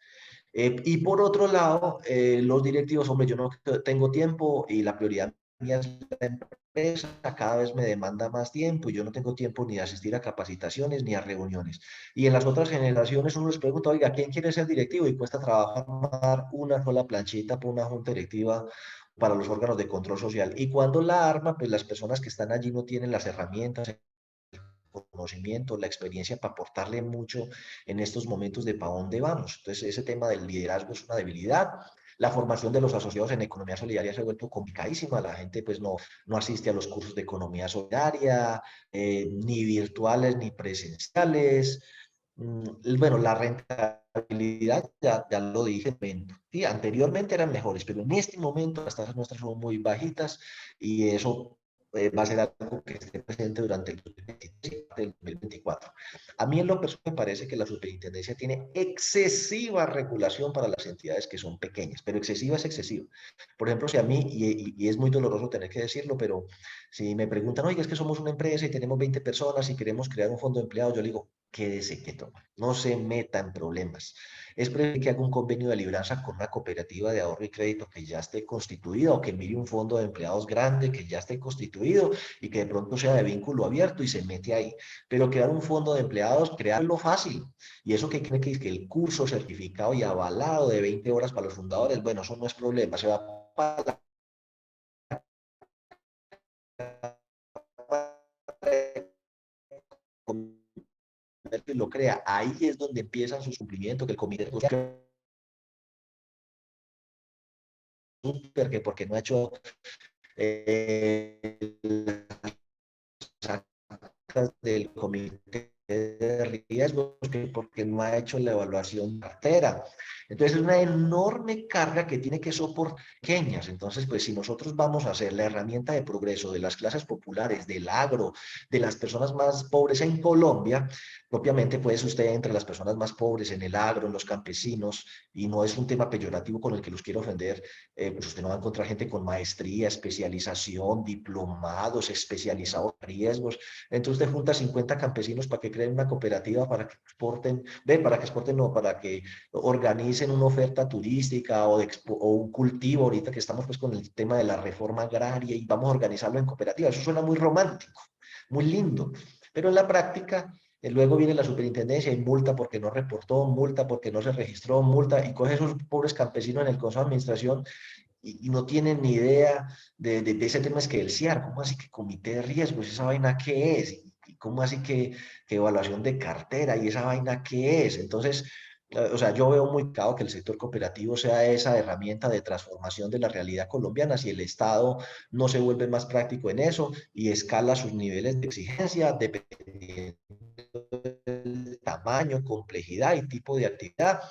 Y por otro lado, los directivos, hombre, yo no tengo tiempo y la prioridad mía es la empresa, cada vez me demanda más tiempo y yo no tengo tiempo ni de asistir a capacitaciones ni a reuniones. Y en las otras generaciones uno les pregunta, oiga, ¿quién quiere ser directivo? Y cuesta trabajar una sola planchita por una junta directiva para los órganos de control social. Y cuando la arma, pues las personas que están allí no tienen las herramientas, conocimiento, la experiencia para aportarle mucho en estos momentos de para dónde vamos. Entonces, ese tema del liderazgo es una debilidad. La formación de los asociados en economía solidaria se ha vuelto complicadísima. La gente pues no asiste a los cursos de economía solidaria, ni virtuales ni presenciales. Bueno, la rentabilidad, ya lo dije, sí, anteriormente eran mejores, pero en este momento las tasas nuestras son muy bajitas y eso va a ser algo que esté presente durante el 2023 y el 2024. A mí en lo personal me parece que la superintendencia tiene excesiva regulación para las entidades que son pequeñas, pero excesiva es excesiva. Por ejemplo, si a mí, y es muy doloroso tener que decirlo, pero si me preguntan, oye, es que somos una empresa y tenemos 20 personas y queremos crear un fondo de empleados, yo le digo, quédese quieto, no se meta en problemas. Es preferible que haga un convenio de libranza con una cooperativa de ahorro y crédito que ya esté constituida o que mire un fondo de empleados grande que ya esté constituido y que de pronto sea de vínculo abierto y se mete ahí. Pero crear un fondo de empleados, crearlo fácil. Y eso que cree que es que el curso certificado y avalado de 20 horas para los fundadores, bueno, eso no es problema, se va para que lo crea. Ahí es donde empiezan sus cumplimientos, que el comité super, que porque no ha hecho las actas del comité de de riesgos, que porque no ha hecho la evaluación de cartera. Entonces es una enorme carga que tiene que soportar pequeñas. Entonces, pues si nosotros vamos a hacer la herramienta de progreso de las clases populares, del agro, de las personas más pobres en Colombia, propiamente pues usted entre las personas más pobres en el agro, en los campesinos, y no es un tema peyorativo con el que los quiero ofender, pues usted no va a encontrar gente con maestría, especialización, diplomados, especializados en riesgos. Entonces usted junta 50 campesinos para que creen una cooperativa, para que exporten, para que exporten, no, para que organicen una oferta turística o un cultivo, ahorita que estamos pues con el tema de la reforma agraria y vamos a organizarlo en cooperativa. Eso suena muy romántico, muy lindo, pero en la práctica luego viene la superintendencia y multa porque no reportó, multa porque no se registró, multa y coge a esos pobres campesinos en el consejo de administración y no tienen ni idea de ese tema. Es que el CIAR, ¿cómo así que comité de riesgos? ¿Esa vaina qué es? ¿Y cómo así que evaluación de cartera? ¿Y esa vaina qué es? Entonces, o sea, yo veo muy claro que el sector cooperativo sea esa herramienta de transformación de la realidad colombiana. Si el Estado no se vuelve más práctico en eso y escala sus niveles de exigencia dependiendo del tamaño, complejidad y tipo de actividad,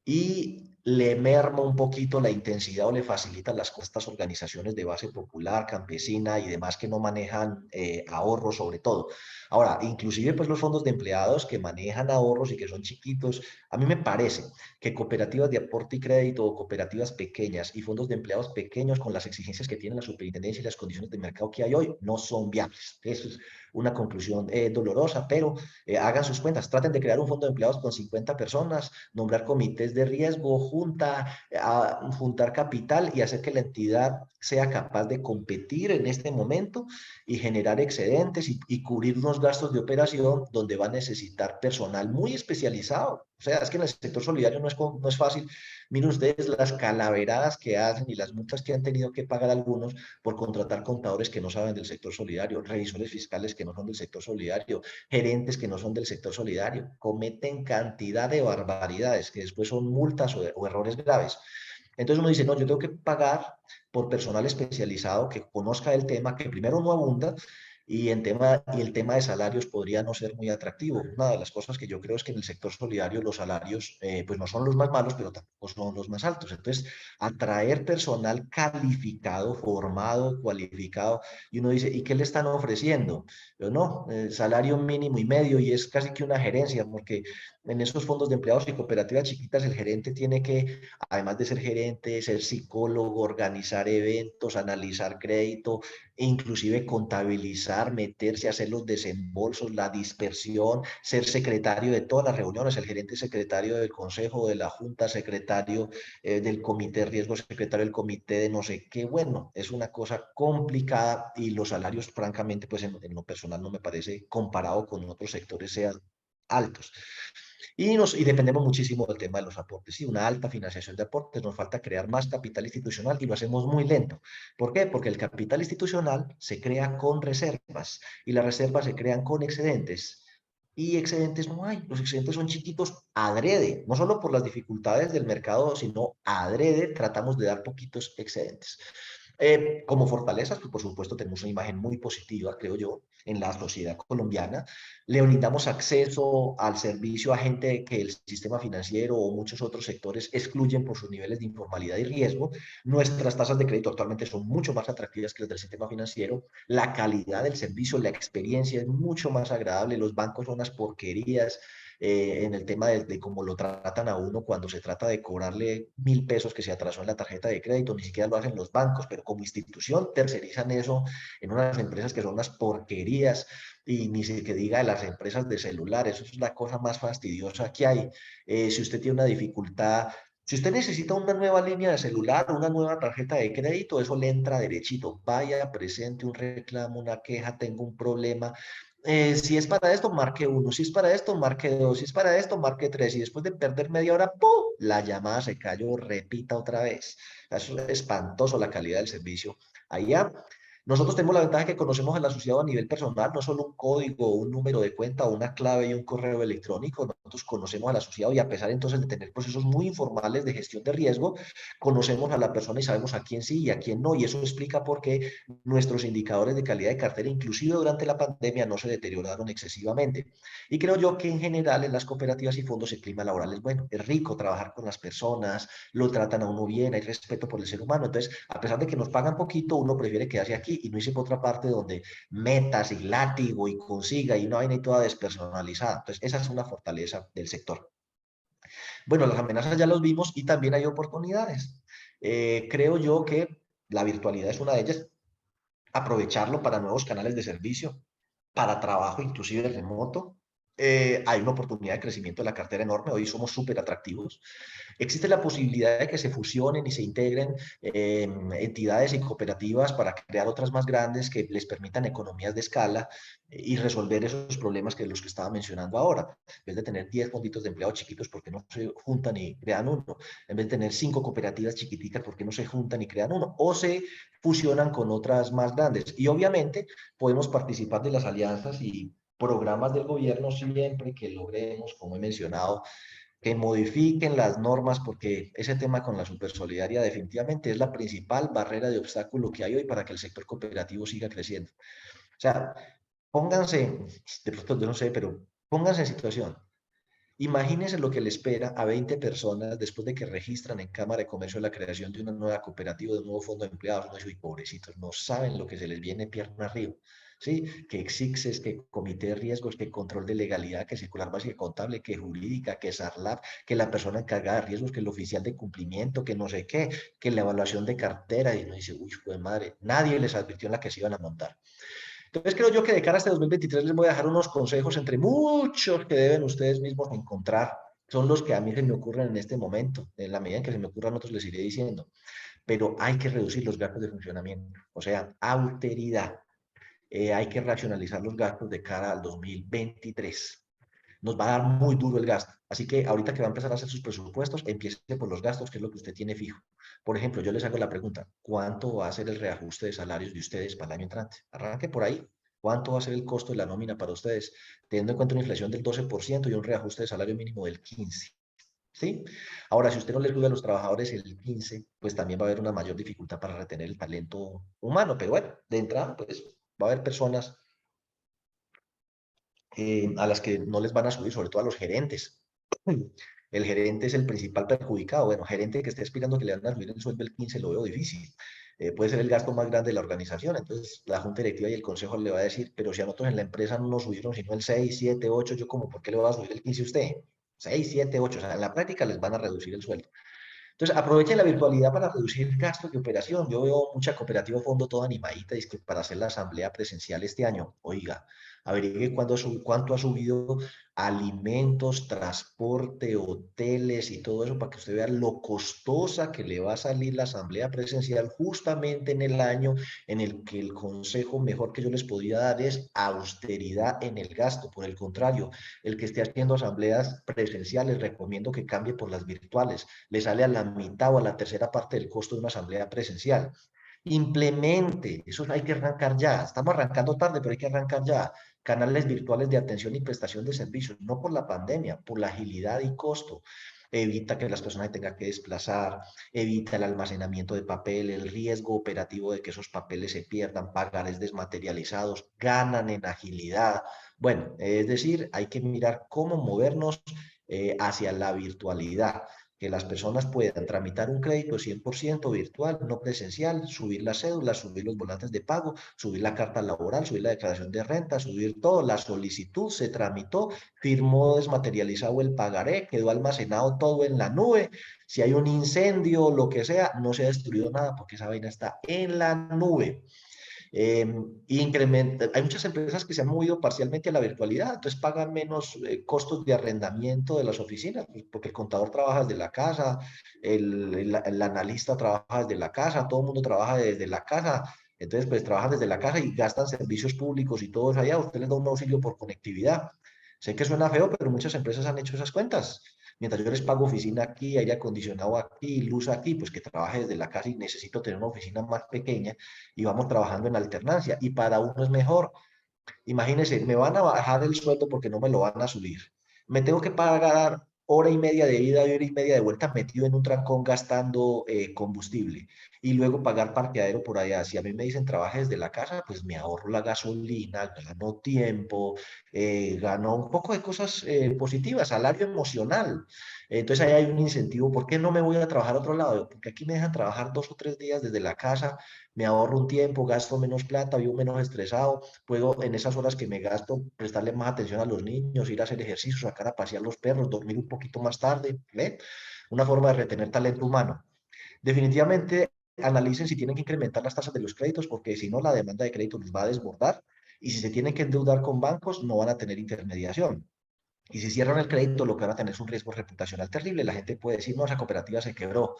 y le merma un poquito la intensidad o le facilita las cosas a estas organizaciones de base popular, campesina y demás que no manejan ahorros sobre todo. Ahora, inclusive pues los fondos de empleados que manejan ahorros y que son chiquitos, a mí me parece que cooperativas de aporte y crédito o cooperativas pequeñas y fondos de empleados pequeños con las exigencias que tiene la superintendencia y las condiciones de mercado que hay hoy no son viables. Eso es una conclusión dolorosa, pero hagan sus cuentas, traten de crear un fondo de empleados con 50 personas, nombrar comités de riesgo, juntar capital y hacer que la entidad sea capaz de competir en este momento y generar excedentes y cubrir unos gastos de operación donde va a necesitar personal muy especializado. O sea, es que en el sector solidario no es fácil. Miren ustedes las calaveradas que hacen y las multas que han tenido que pagar algunos por contratar contadores que no saben del sector solidario, revisores fiscales que no son del sector solidario, gerentes que no son del sector solidario, cometen cantidad de barbaridades que después son multas o errores graves. Entonces uno dice, no, yo tengo que pagar por personal especializado que conozca el tema, que primero no abunda y el tema de salarios podría no ser muy atractivo. Una de las cosas que yo creo es que en el sector solidario los salarios pues no son los más malos, pero tampoco son los más altos. Entonces, atraer personal calificado, formado, cualificado, y uno dice, ¿y qué le están ofreciendo? Pero no, salario mínimo y medio y es casi que una gerencia, porque en esos fondos de empleados y cooperativas chiquitas el gerente tiene que, además de ser gerente, ser psicólogo, organizar eventos, analizar crédito, e inclusive contabilizar, meterse a hacer los desembolsos, la dispersión, ser secretario de todas las reuniones, el gerente secretario del consejo, de la junta, secretario del comité de riesgo, secretario del comité de no sé qué. Bueno, es una cosa complicada y los salarios, francamente, pues en lo personal no me parece comparado con otros sectores sean altos. Y dependemos muchísimo del tema de los aportes. Sí, una alta financiación de aportes, nos falta crear más capital institucional y lo hacemos muy lento. ¿Por qué? Porque el capital institucional se crea con reservas y las reservas se crean con excedentes. Y excedentes no hay, los excedentes son chiquitos adrede, no solo por las dificultades del mercado, sino adrede tratamos de dar poquitos excedentes. Como fortalezas, pues por supuesto tenemos una imagen muy positiva, creo yo, en la sociedad colombiana. Le brindamos acceso al servicio a gente que el sistema financiero o muchos otros sectores excluyen por sus niveles de informalidad y riesgo. Nuestras tasas de crédito actualmente son mucho más atractivas que las del sistema financiero. La calidad del servicio, la experiencia es mucho más agradable. Los bancos son unas porquerías en el tema de cómo lo tratan a uno cuando se trata de cobrarle 1.000 pesos que se atrasó en la tarjeta de crédito, ni siquiera lo hacen los bancos, pero como institución tercerizan eso en unas empresas que son unas porquerías y ni se que diga de las empresas de celulares, eso es la cosa más fastidiosa que hay. Si usted tiene una dificultad, si usted necesita una nueva línea de celular, una nueva tarjeta de crédito, eso le entra derechito. Vaya, presente un reclamo, una queja, tengo un problema. Si es para esto, marque uno. Si es para esto, marque dos. Si es para esto, marque tres. Y después de perder media hora, ¡pum! La llamada se cayó, repita otra vez. Eso es espantoso la calidad del servicio allá. Nosotros tenemos la ventaja que conocemos al asociado a nivel personal, no solo un código, un número de cuenta, una clave y un correo electrónico. Nosotros conocemos al asociado y a pesar entonces de tener procesos muy informales de gestión de riesgo, conocemos a la persona y sabemos a quién sí y a quién no. Y eso explica por qué nuestros indicadores de calidad de cartera, inclusive durante la pandemia, no se deterioraron excesivamente. Y creo yo que en general en las cooperativas y fondos el clima laboral es bueno, es rico trabajar con las personas, lo tratan a uno bien, hay respeto por el ser humano. Entonces, a pesar de que nos pagan poquito, uno prefiere quedarse aquí y no irse por otra parte donde metas y látigo y consiga y una vaina y toda despersonalizada. Entonces, esa es una fortaleza del sector. Bueno, las amenazas ya los vimos y también hay oportunidades. Creo yo que la virtualidad es una de ellas. Aprovecharlo para nuevos canales de servicio, para trabajo inclusive remoto. Hay una oportunidad de crecimiento de la cartera enorme. Hoy somos súper atractivos. Existe la posibilidad de que se fusionen y se integren entidades y cooperativas para crear otras más grandes que les permitan economías de escala y resolver esos problemas que los que estaba mencionando ahora. En vez de tener 10 fonditos de empleados chiquitos, ¿por qué no se juntan y crean uno? En vez de tener 5 cooperativas chiquiticas, ¿por qué no se juntan y crean uno? O se fusionan con otras más grandes. Y obviamente podemos participar de las alianzas y programas del gobierno siempre que logremos, como he mencionado, que modifiquen las normas, porque ese tema con la supersolidaria definitivamente es la principal barrera de obstáculo que hay hoy para que el sector cooperativo siga creciendo. O sea, pónganse, de pronto yo no sé, pero pónganse en situación. Imagínense lo que le espera a 20 personas después de que registran en Cámara de Comercio la creación de una nueva cooperativa, de un nuevo fondo de empleados. Uno dice, uy, pobrecitos, no saben lo que se les viene pierna arriba. ¿Sí? Que exixes, que comité de riesgos, que control de legalidad, que circular básica contable, que jurídica, que SARLAB, que la persona encargada de riesgos, que el oficial de cumplimiento, que no sé qué, que la evaluación de cartera. Y uno dice, uy, fue madre, nadie les advirtió en la que se iban a montar. Entonces creo yo que de cara a este 2023 les voy a dejar unos consejos entre muchos que deben ustedes mismos encontrar. Son los que a mí se me ocurren en este momento. En la medida en que se me ocurran otros les iré diciendo. Pero hay que reducir los gastos de funcionamiento. O sea, austeridad. Hay que racionalizar los gastos de cara al 2023. Nos va a dar muy duro el gasto. Así que ahorita que va a empezar a hacer sus presupuestos, empiece por los gastos, que es lo que usted tiene fijo. Por ejemplo, yo les hago la pregunta, ¿cuánto va a ser el reajuste de salarios de ustedes para el año entrante? Arranque por ahí. ¿Cuánto va a ser el costo de la nómina para ustedes? Teniendo en cuenta una inflación del 12% y un reajuste de salario mínimo del 15%. ¿Sí? Ahora, si usted no les sube a los trabajadores el 15, pues también va a haber una mayor dificultad para retener el talento humano. Pero bueno, de entrada, pues va a haber personas a las que no les van a subir, sobre todo a los gerentes. El gerente es el principal perjudicado. Bueno, gerente que esté aspirando que le van a subir el sueldo el 15 lo veo difícil. Puede ser el gasto más grande de la organización. Entonces, la junta directiva y el consejo le va a decir, pero si a nosotros en la empresa no nos subieron sino el 6 7 8 yo como, ¿por qué le va a subir el 15 a usted? 6 7 8 o sea, en la práctica les van a reducir el sueldo. Entonces, aprovechen la virtualidad para reducir gastos de operación. Yo veo mucha cooperativa fondo toda animadita y es que para hacer la asamblea presencial este año. Oiga, averigüe cuánto ha subido alimentos, transporte, hoteles y todo eso para que usted vea lo costosa que le va a salir la asamblea presencial justamente en el año en el que el consejo mejor que yo les podría dar es austeridad en el gasto. Por el contrario, el que esté haciendo asambleas presenciales, recomiendo que cambie por las virtuales, le sale a la mitad o a la tercera parte del costo de una asamblea presencial. Implemente, eso hay que arrancar ya. Estamos arrancando tarde, pero hay que arrancar ya. Canales virtuales de atención y prestación de servicios, no por la pandemia, por la agilidad y costo. Evita que las personas tengan que desplazar, evita el almacenamiento de papel, el riesgo operativo de que esos papeles se pierdan, pagares desmaterializados, ganan en agilidad. Bueno, es decir, hay que mirar cómo movernos hacia la virtualidad, que las personas puedan tramitar un crédito 100% virtual, no presencial, subir la cédula, subir los volantes de pago, subir la carta laboral, subir la declaración de renta, subir todo, la solicitud se tramitó, firmó desmaterializado el pagaré, quedó almacenado todo en la nube. Si hay un incendio, lo que sea, no se ha destruido nada porque esa vaina está en la nube. Eh, hay muchas empresas que se han movido parcialmente a la virtualidad, entonces pagan menos costos de arrendamiento de las oficinas, pues, porque el contador trabaja desde la casa, el analista trabaja desde la casa, todo el mundo trabaja desde la casa. Entonces, pues trabajan desde la casa y gastan servicios públicos y todo eso allá. Usted les da un auxilio por conectividad. Sé que suena feo, pero muchas empresas han hecho esas cuentas. Mientras yo les pago oficina aquí, aire acondicionado aquí, luz aquí, pues que trabaje desde la casa y necesito tener una oficina más pequeña y vamos trabajando en alternancia. Y para uno es mejor. Imagínense, me van a bajar el sueldo porque no me lo van a subir. Me tengo que pagar hora y media de ida y hora y media de vuelta metido en un trancón gastando combustible y luego pagar parqueadero por allá. Si a mí me dicen trabaje desde la casa, pues me ahorro la gasolina, gano tiempo, gano un poco de cosas positivas, salario emocional. Entonces ahí hay un incentivo. ¿Por qué no me voy a trabajar a otro lado? Porque aquí me dejan trabajar 2 o 3 días desde la casa, me ahorro un tiempo, gasto menos plata, vivo menos estresado, puedo en esas horas que me gasto prestarle más atención a los niños, ir a hacer ejercicio, sacar a pasear los perros, dormir un poquito más tarde, ¿ve? Una forma de retener talento humano. Definitivamente analicen si tienen que incrementar las tasas de los créditos, porque si no, la demanda de crédito los va a desbordar. Y si se tienen que endeudar con bancos, no van a tener intermediación. Y si cierran el crédito, lo que van a tener es un riesgo reputacional terrible. La gente puede decir, no, esa cooperativa se quebró.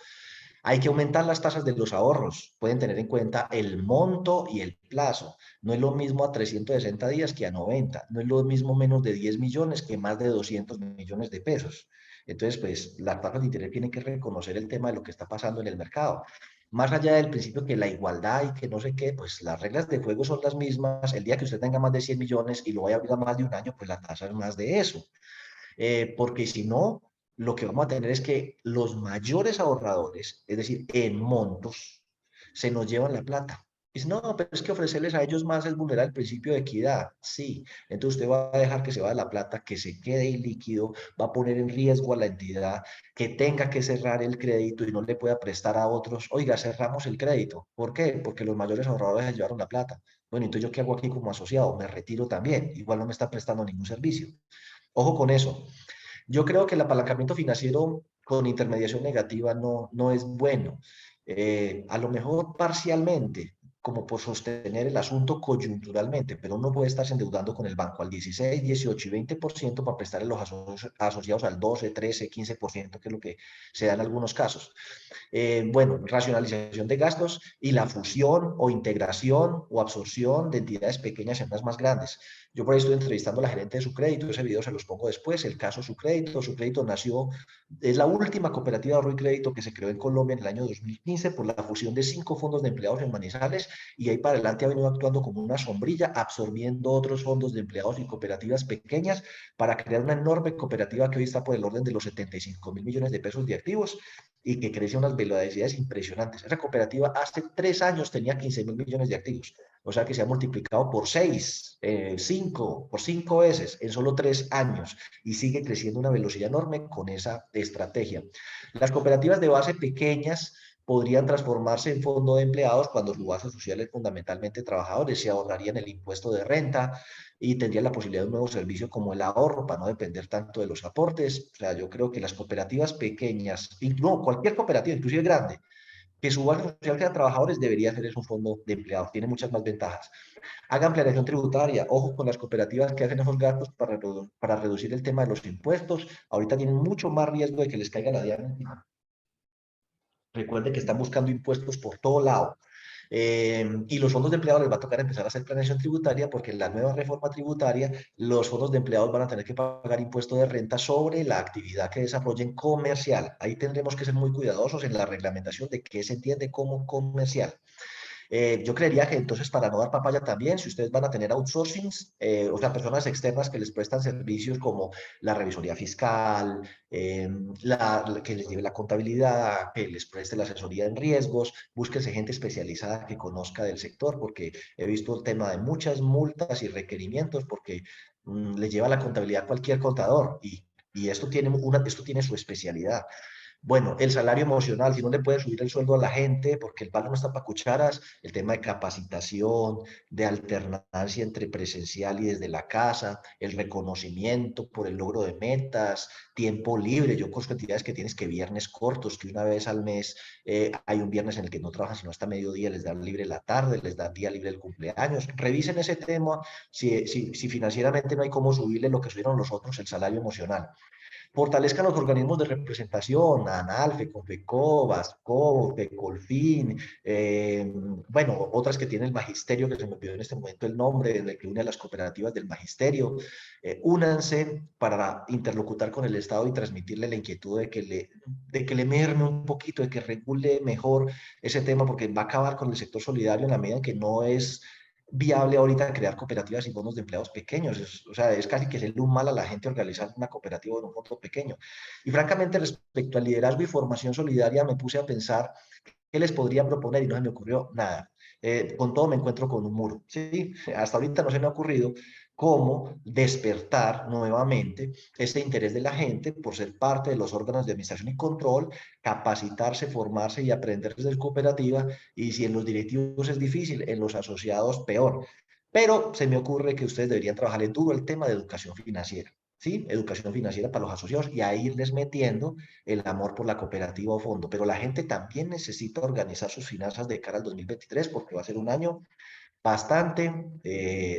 Hay que aumentar las tasas de los ahorros. Pueden tener en cuenta el monto y el plazo. No es lo mismo a 360 días que a 90. No es lo mismo menos de 10 millones que más de 200 millones de pesos. Entonces, pues las tasas de interés tienen que reconocer el tema de lo que está pasando en el mercado. Más allá del principio que la igualdad y que no sé qué, pues las reglas de juego son las mismas. El día que usted tenga más de 100 millones y lo vaya a abrir a más de un año, pues la tasa es más de eso. Porque si no, lo que vamos a tener es que los mayores ahorradores, es decir, en montos, se nos llevan la plata. Dice, no, pero es que ofrecerles a ellos más es vulnerar el principio de equidad. Sí, entonces usted va a dejar que se vaya la plata, que se quede ilíquido, va a poner en riesgo a la entidad, que tenga que cerrar el crédito y no le pueda prestar a otros. Oiga, cerramos el crédito. ¿Por qué? Porque los mayores ahorradores se llevaron la plata. Bueno, entonces ¿yo qué hago aquí como asociado? Me retiro también. Igual no me está prestando ningún servicio. Ojo con eso. Yo creo que el apalancamiento financiero con intermediación negativa no es bueno. A lo mejor parcialmente, como por sostener el asunto coyunturalmente, pero uno puede estarse endeudando con el banco al 16, 18 y 20% para prestarle los asociados al 12, 13, 15%, que es lo que se da en algunos casos. Bueno, racionalización de gastos y la fusión o integración o absorción de entidades pequeñas en unas más grandes. Yo por ahí estoy entrevistando a la gerente de Sucrédito, ese video se los pongo después, el caso Sucrédito. Sucrédito nació, es la última cooperativa de ahorro y crédito que se creó en Colombia en el año 2015 por la fusión de 5 fondos de empleados en Manizales y ahí para adelante ha venido actuando como una sombrilla, absorbiendo otros fondos de empleados y cooperativas pequeñas para crear una enorme cooperativa que hoy está por el orden de los 75 mil millones de pesos de activos y que crece a unas velocidades impresionantes. Esa cooperativa hace 3 años tenía 15 mil millones de activos, o sea que se ha multiplicado por 6, 5, por 5 veces en solo 3 años y sigue creciendo a una velocidad enorme con esa estrategia. Las cooperativas de base pequeñas podrían transformarse en fondo de empleados cuando su base social es fundamentalmente trabajadores, se ahorrarían el impuesto de renta y tendrían la posibilidad de un nuevo servicio como el ahorro para no depender tanto de los aportes. O sea, yo creo que las cooperativas pequeñas, no, cualquier cooperativa, inclusive grande, que su base social sea trabajadores, debería ser un fondo de empleados, tiene muchas más ventajas. Hagan planeación tributaria, ojo con las cooperativas que hacen esos gastos para reducir el tema de los impuestos, ahorita tienen mucho más riesgo de que les caiga la diana. Recuerden que están buscando impuestos por todo lado. Y los fondos de empleados les va a tocar empezar a hacer planeación tributaria porque en la nueva reforma tributaria los fondos de empleados van a tener que pagar impuesto de renta sobre la actividad que desarrollen comercial. Ahí tendremos que ser muy cuidadosos en la reglamentación de qué se entiende como comercial. Yo creería que entonces para no dar papaya también, si ustedes van a tener outsourcings, o sea, personas externas que les prestan servicios como la revisoría fiscal, que les lleve la contabilidad, que les preste la asesoría en riesgos, búsquense gente especializada que conozca del sector, porque he visto el tema de muchas multas y requerimientos porque les lleva la contabilidad a cualquier contador y esto tiene su especialidad. Bueno, el salario emocional, si no le puede subir el sueldo a la gente porque el palo no está para cucharas, el tema de capacitación, de alternancia entre presencial y desde la casa, el reconocimiento por el logro de metas, tiempo libre. Yo conozco entidades que tienes que viernes cortos, que una vez al mes hay un viernes en el que no trabajan sino hasta mediodía, les dan libre la tarde, les dan día libre el cumpleaños. Revisen ese tema si financieramente no hay cómo subirle lo que subieron los otros, el salario emocional. Fortalezcan los organismos de representación, ANALFE, Confecov, ASCO, Colfin, bueno, otras que tiene el magisterio, que se me olvidó en este momento el nombre, en el que une a las cooperativas del magisterio. Únanse para interlocutar con el Estado y transmitirle la inquietud de que le merme un poquito, de que regule mejor ese tema, porque va a acabar con el sector solidario en la medida en que no es viable ahorita crear cooperativas y bonos de empleados pequeños. O sea, es casi que hacerle un mal a la gente organizar una cooperativa en un fondo pequeño. Y francamente, respecto al liderazgo y formación solidaria, me puse a pensar qué les podría proponer y no se me ocurrió nada. Con todo me encuentro con un muro. ¿Sí? Hasta ahorita no se me ha ocurrido cómo despertar nuevamente ese interés de la gente por ser parte de los órganos de administración y control, capacitarse, formarse y aprender desde cooperativa, y si en los directivos es difícil, en los asociados peor. Pero se me ocurre que ustedes deberían trabajar en duro el tema de educación financiera. ¿Sí? Educación financiera para los asociados y a irles metiendo el amor por la cooperativa o fondo. Pero la gente también necesita organizar sus finanzas de cara al 2023 porque va a ser un año bastante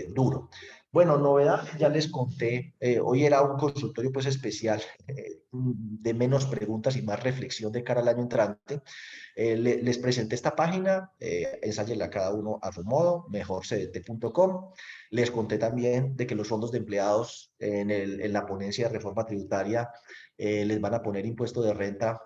duro. Bueno, novedad, ya les conté, hoy era un consultorio pues especial, de menos preguntas y más reflexión de cara al año entrante. Les presenté esta página, ensáyenla cada uno a su modo, mejorcdt.com. Les conté también de que los fondos de empleados en la ponencia de reforma tributaria les van a poner impuesto de renta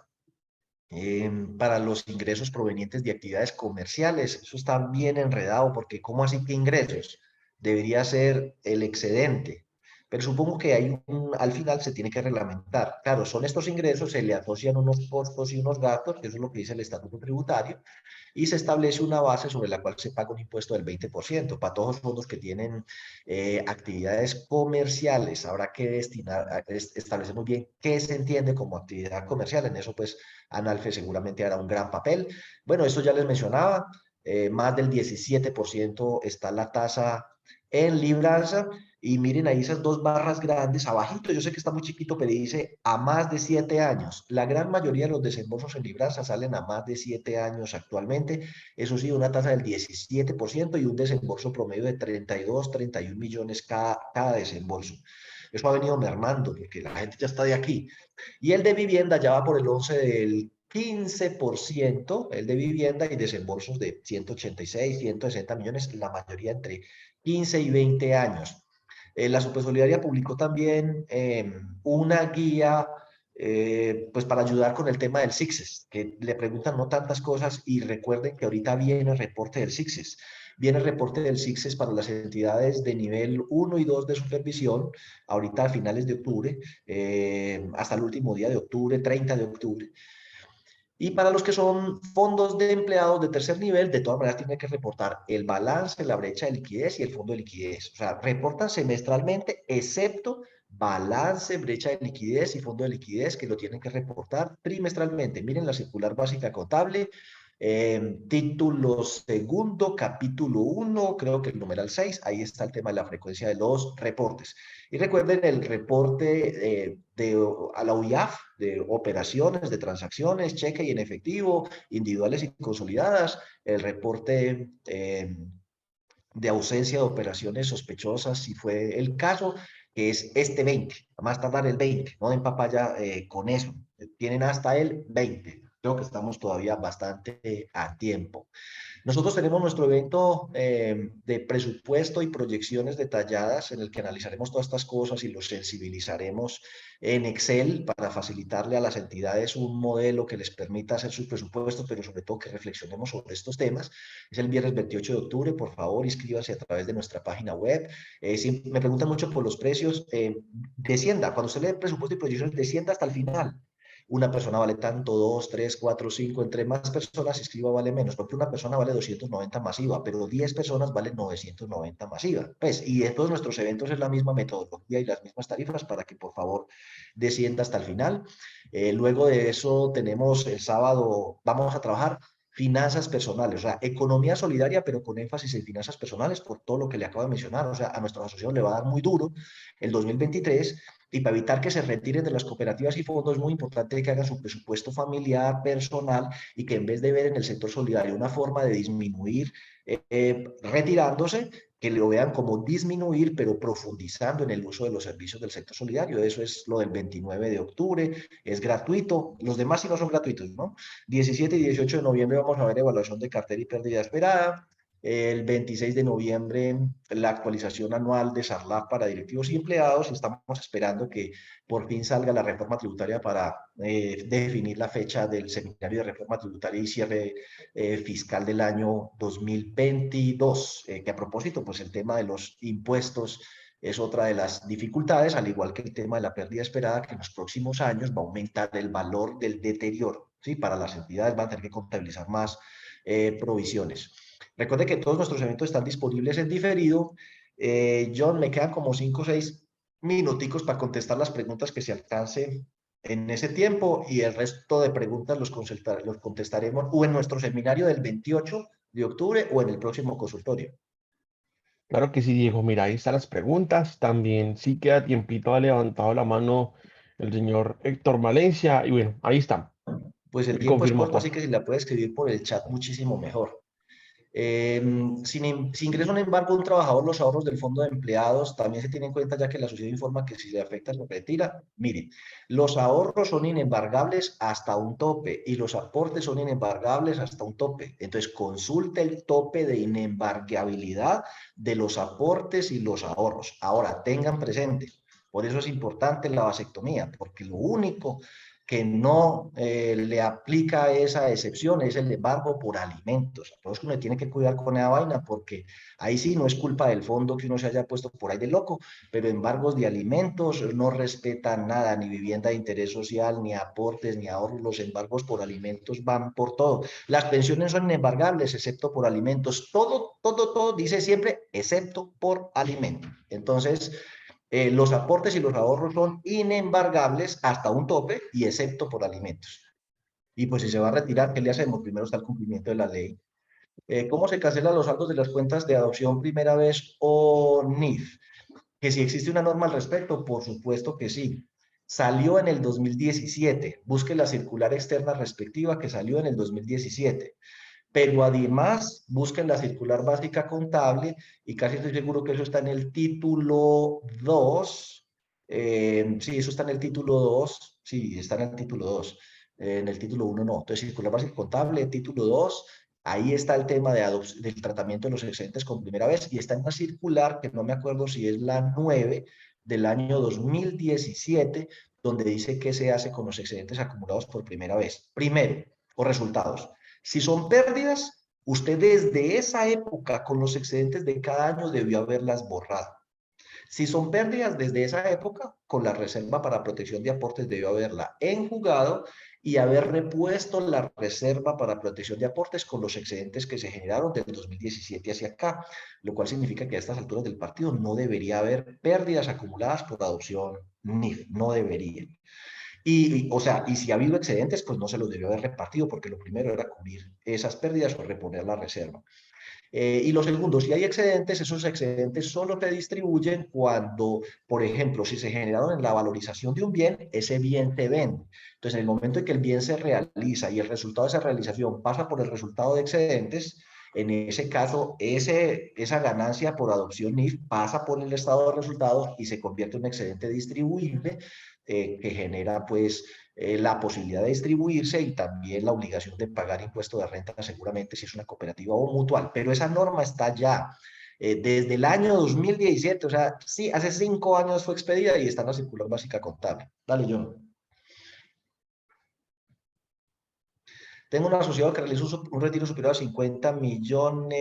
para los ingresos provenientes de actividades comerciales. Eso está bien enredado porque ¿cómo así que ingresos? Debería ser el excedente. Pero supongo que al final se tiene que reglamentar. Claro, son estos ingresos, se le asocian unos costos y unos gastos, que eso es lo que dice el estatuto tributario, y se establece una base sobre la cual se paga un impuesto del 20% para todos los fondos que tienen actividades comerciales. Habrá que establecer muy bien qué se entiende como actividad comercial. En eso, pues, Analfe seguramente hará un gran papel. Bueno, esto ya les mencionaba, más del 17% está la tasa en libranza. Y miren ahí esas dos barras grandes, abajito, yo sé que está muy chiquito, pero dice a más de 7 años. La gran mayoría de los desembolsos en libranza salen a más de 7 años actualmente. Eso sí, una tasa del 17% y un desembolso promedio de 32, 31 millones cada desembolso. Eso ha venido mermando porque la gente ya está de aquí. Y el de vivienda ya va por el 11 del 15%, el de vivienda y desembolsos de 186, 160 millones, la mayoría entre 15 y 20 años. La Supersolidaria publicó también una guía pues para ayudar con el tema del SICSES, que le preguntan no tantas cosas y recuerden que ahorita viene el reporte del SICSES. Viene el reporte del SICSES para las entidades de nivel 1 y 2 de supervisión, ahorita a finales de octubre, hasta el último día de octubre, 30 de octubre. Y para los que son fondos de empleados de tercer nivel, de todas maneras tienen que reportar el balance, la brecha de liquidez y el fondo de liquidez. O sea, reportan semestralmente, excepto balance, brecha de liquidez y fondo de liquidez, que lo tienen que reportar trimestralmente. Miren la circular básica contable, título segundo, capítulo 1, creo que el numeral 6, ahí está el tema de la frecuencia de los reportes. Y recuerden el reporte a la UIAF de operaciones, de transacciones, cheque y en efectivo, individuales y consolidadas, el reporte de ausencia de operaciones sospechosas, si fue el caso, que es este 20, a más tardar el 20, no den papaya con eso, tienen hasta el 20. Creo que estamos todavía bastante a tiempo. Nosotros tenemos nuestro evento de presupuesto y proyecciones detalladas en el que analizaremos todas estas cosas y los sensibilizaremos en Excel para facilitarle a las entidades un modelo que les permita hacer sus presupuestos, pero sobre todo que reflexionemos sobre estos temas. Es el viernes 28 de octubre, por favor, inscríbase a través de nuestra página web. Si me preguntan mucho por los precios, descienda, cuando usted lee presupuesto y proyecciones, descienda hasta el final. Una persona vale tanto, dos, tres, cuatro, cinco, entre más personas se inscriba vale menos, porque una persona vale 290 masiva, pero 10 personas valen 990 masiva. Pues, y de todos nuestros eventos es la misma metodología y las mismas tarifas para que por favor descienda hasta el final. Luego de eso tenemos el sábado, vamos a trabajar finanzas personales, o sea, economía solidaria, pero con énfasis en finanzas personales por todo lo que le acabo de mencionar. O sea, a nuestra asociación le va a dar muy duro el 2023 y para evitar que se retiren de las cooperativas y fondos es muy importante que hagan su presupuesto familiar, personal y que en vez de ver en el sector solidario una forma de disminuir retirándose, que lo vean como disminuir, pero profundizando en el uso de los servicios del sector solidario. Eso es lo del 29 de octubre, es gratuito. Los demás sí no son gratuitos, ¿no? 17 y 18 de noviembre vamos a ver evaluación de cartera y pérdida esperada. El 26 de noviembre, la actualización anual de SARLAF para directivos y empleados. Estamos esperando que por fin salga la reforma tributaria para definir la fecha del seminario de reforma tributaria y cierre fiscal del año 2022. Que a propósito, pues el tema de los impuestos es otra de las dificultades, al igual que el tema de la pérdida esperada, que en los próximos años va a aumentar el valor del deterioro. ¿Sí? Para las entidades van a tener que contabilizar más provisiones. Recuerde que todos nuestros eventos están disponibles en diferido. John, me quedan como 5 o 6 minuticos para contestar las preguntas que se alcancen en ese tiempo y el resto de preguntas los contestaremos o en nuestro seminario del 28 de octubre o en el próximo consultorio. Claro que sí, Diego. Mira, ahí están las preguntas. También sí queda tiempito, ha levantado la mano el señor Héctor Valencia. Y bueno, ahí está. Pues el Me tiempo es confirmó corto, todo. así que si la puede escribir por el chat, muchísimo mejor. Si ingresa un embargo de un trabajador, los ahorros del fondo de empleados también se tienen en cuenta, ya que la sociedad informa que si le afecta se retira. Mire, los ahorros son inembargables hasta un tope y los aportes son inembargables hasta un tope. Entonces, consulte el tope de inembargabilidad de los aportes y los ahorros. Ahora, tengan presente, por eso es importante la vasectomía, porque lo único que no le aplica esa excepción es el embargo por alimentos. Entonces uno tiene que cuidar con esa vaina porque ahí sí no es culpa del fondo que uno se haya puesto por ahí de loco, pero embargos de alimentos no respetan nada, ni vivienda de interés social, ni aportes, ni ahorros. Los embargos por alimentos van por todo. Las pensiones son inembargables, excepto por alimentos. Todo dice siempre, excepto por alimentos. Entonces, los aportes y los ahorros son inembargables hasta un tope y excepto por alimentos. Y pues si se va a retirar, ¿qué le hacemos? Primero está el cumplimiento de la ley. ¿Cómo se cancelan los saldos de las cuentas de adopción primera vez o NIF? Que si existe una norma al respecto, por supuesto que sí. Salió en el 2017. Busque la circular externa respectiva que salió en el 2017. Pero además busquen la circular básica contable y casi estoy seguro que eso está en el título 2. Sí, eso está en el título 2. Sí, está en el título 2. En el título 1 no. Entonces, circular básica contable, título 2. Ahí está el tema del tratamiento de los excedentes con primera vez y está en una circular que no me acuerdo si es la 9 del año 2017, donde dice qué se hace con los excedentes acumulados por primera vez. Primero, o resultados. Si son pérdidas, usted desde esa época con los excedentes de cada año debió haberlas borrado. Si son pérdidas desde esa época, con la reserva para protección de aportes debió haberla enjugado y haber repuesto la reserva para protección de aportes con los excedentes que se generaron del 2017 hacia acá, lo cual significa que a estas alturas del partido no debería haber pérdidas acumuladas por adopción NIF, no debería. O sea, y si ha habido excedentes, pues no se los debió haber repartido, porque lo primero era cubrir esas pérdidas o reponer la reserva. Y lo segundo, si hay excedentes, esos excedentes solo se distribuyen cuando, por ejemplo, si se generaron en la valorización de un bien, ese bien se vende. Entonces, en el momento en que el bien se realiza y el resultado de esa realización pasa por el resultado de excedentes, en ese caso, esa ganancia por adopción NIF pasa por el estado de resultados y se convierte en un excedente distribuible que genera pues la posibilidad de distribuirse y también la obligación de pagar impuesto de renta seguramente si es una cooperativa o mutual. Pero esa norma está ya desde el año 2017, o sea, sí, hace 5 años fue expedida y está en la circular básica contable. Dale, John. Tengo un asociado que realiza un retiro superior a 50 millones.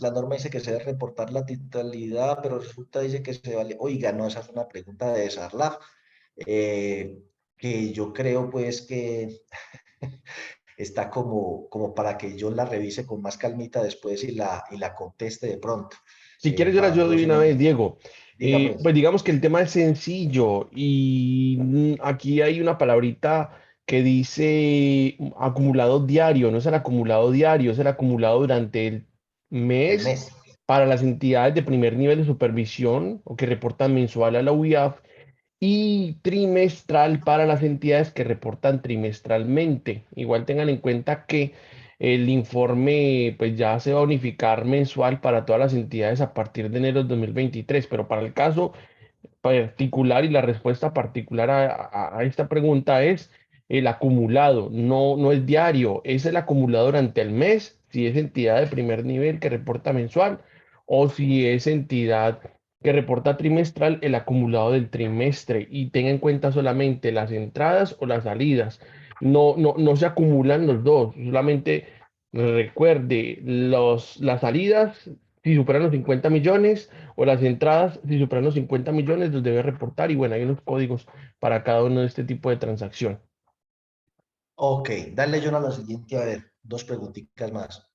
La norma dice que se debe reportar la titularidad, pero resulta dice que se vale. Oiga, no, esa es una pregunta de Sarlaf, eh, que yo creo pues que está como para que yo la revise con más calmita después y la conteste de pronto, Si quieres, yo la para no ayudo de una decirle, vez, Diego. diga pues. Pues digamos que el tema es sencillo y aquí hay una palabrita que dice acumulado diario, no es el acumulado diario, es el acumulado durante el El mes mes. para las entidades de primer nivel de supervisión o que reportan mensual a la UIAF y trimestral para las entidades que reportan trimestralmente. Igual tengan en cuenta que el informe pues ya se va a unificar mensual para todas las entidades a partir de enero de 2023, pero para el caso particular y la respuesta particular a esta pregunta es el acumulado, no es diario, es el acumulado durante el mes, si es entidad de primer nivel que reporta mensual o si es entidad que reporta trimestral, el acumulado del trimestre y tenga en cuenta solamente las entradas o las salidas. No se acumulan los dos, solamente recuerde las salidas si superan los 50 millones o las entradas, si superan los 50 millones, los debe reportar y bueno, hay unos códigos para cada uno de este tipo de transacción. Ok, dale yo a la siguiente, a ver, dos preguntitas más.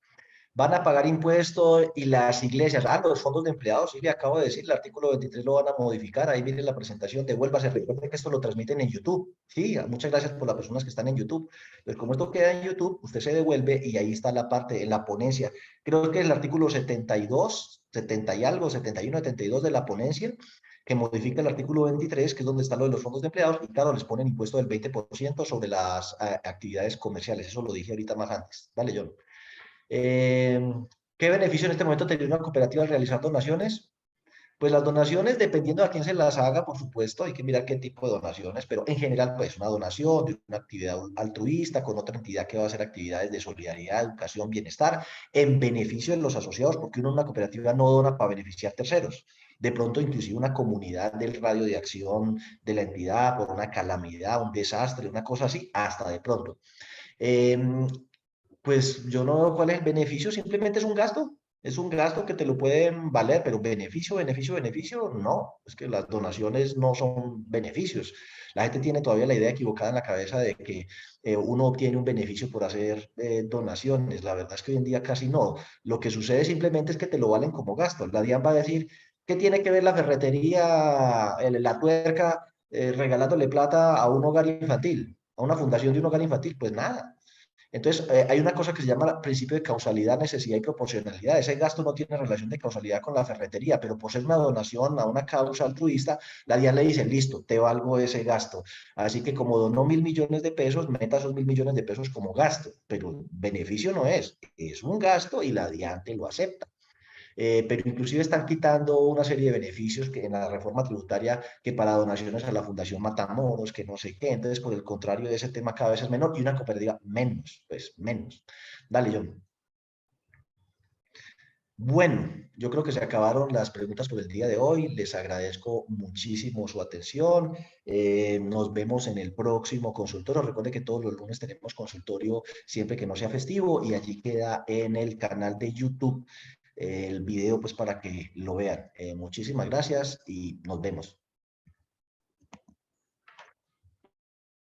Van a pagar impuestos y las iglesias, los fondos de empleados, sí, le acabo de decir, el artículo 23 lo van a modificar, ahí viene la presentación, devuélvase, recuerden que esto lo transmiten en YouTube, sí, muchas gracias por las personas que están en YouTube, pues como esto queda en YouTube, usted se devuelve y ahí está la parte, en la ponencia, creo que es el artículo 72, 70 y algo, 71, 72 de la ponencia, que modifica el artículo 23, que es donde está lo de los fondos de empleados, y claro, les ponen impuesto del 20% sobre las actividades comerciales, eso lo dije ahorita más antes, dale, John. Eh, ¿Qué beneficio en este momento tendría una cooperativa al realizar donaciones? Pues las donaciones, dependiendo a quién se las haga, por supuesto, hay que mirar qué tipo de donaciones, pero en general, pues una donación de una actividad altruista con otra entidad que va a hacer actividades de solidaridad, educación, bienestar, en beneficio de los asociados, porque uno en una cooperativa no dona para beneficiar terceros. De pronto, inclusive una comunidad del radio de acción de la entidad por una calamidad, un desastre, una cosa así, hasta de pronto. Eh, pues yo no veo cuál es el beneficio, simplemente es un gasto que te lo pueden valer, pero beneficio, beneficio, beneficio, no, es que las donaciones no son beneficios. La gente tiene todavía la idea equivocada en la cabeza de que uno obtiene un beneficio por hacer donaciones. La verdad es que hoy en día casi no. Lo que sucede simplemente es que te lo valen como gasto. La DIAN va a decir, ¿qué tiene que ver la ferretería, la tuerca, regalándole plata a un hogar infantil, a una fundación de un hogar infantil? Pues nada. Entonces, hay una cosa que se llama principio de causalidad, necesidad y proporcionalidad. Ese gasto no tiene relación de causalidad con la ferretería, pero por ser una donación a una causa altruista, la DIAN le dice, listo, te valgo ese gasto. Así que como donó 1.000 millones de pesos, meta esos 1.000 millones de pesos como gasto, pero beneficio no es un gasto y la DIAN te lo acepta. Pero inclusive están quitando una serie de beneficios que en la reforma tributaria que para donaciones a la Fundación Matamoros, que no sé qué, entonces por el contrario de ese tema cada vez es menor y una cooperativa menos, pues menos. Dale, John. Bueno, yo creo que se acabaron las preguntas por el día de hoy. Les agradezco muchísimo su atención. Nos vemos en el próximo consultorio. Recuerde que todos los lunes tenemos consultorio siempre que no sea festivo y allí queda en el canal de YouTube el video pues para que lo vean. Muchísimas gracias y nos vemos.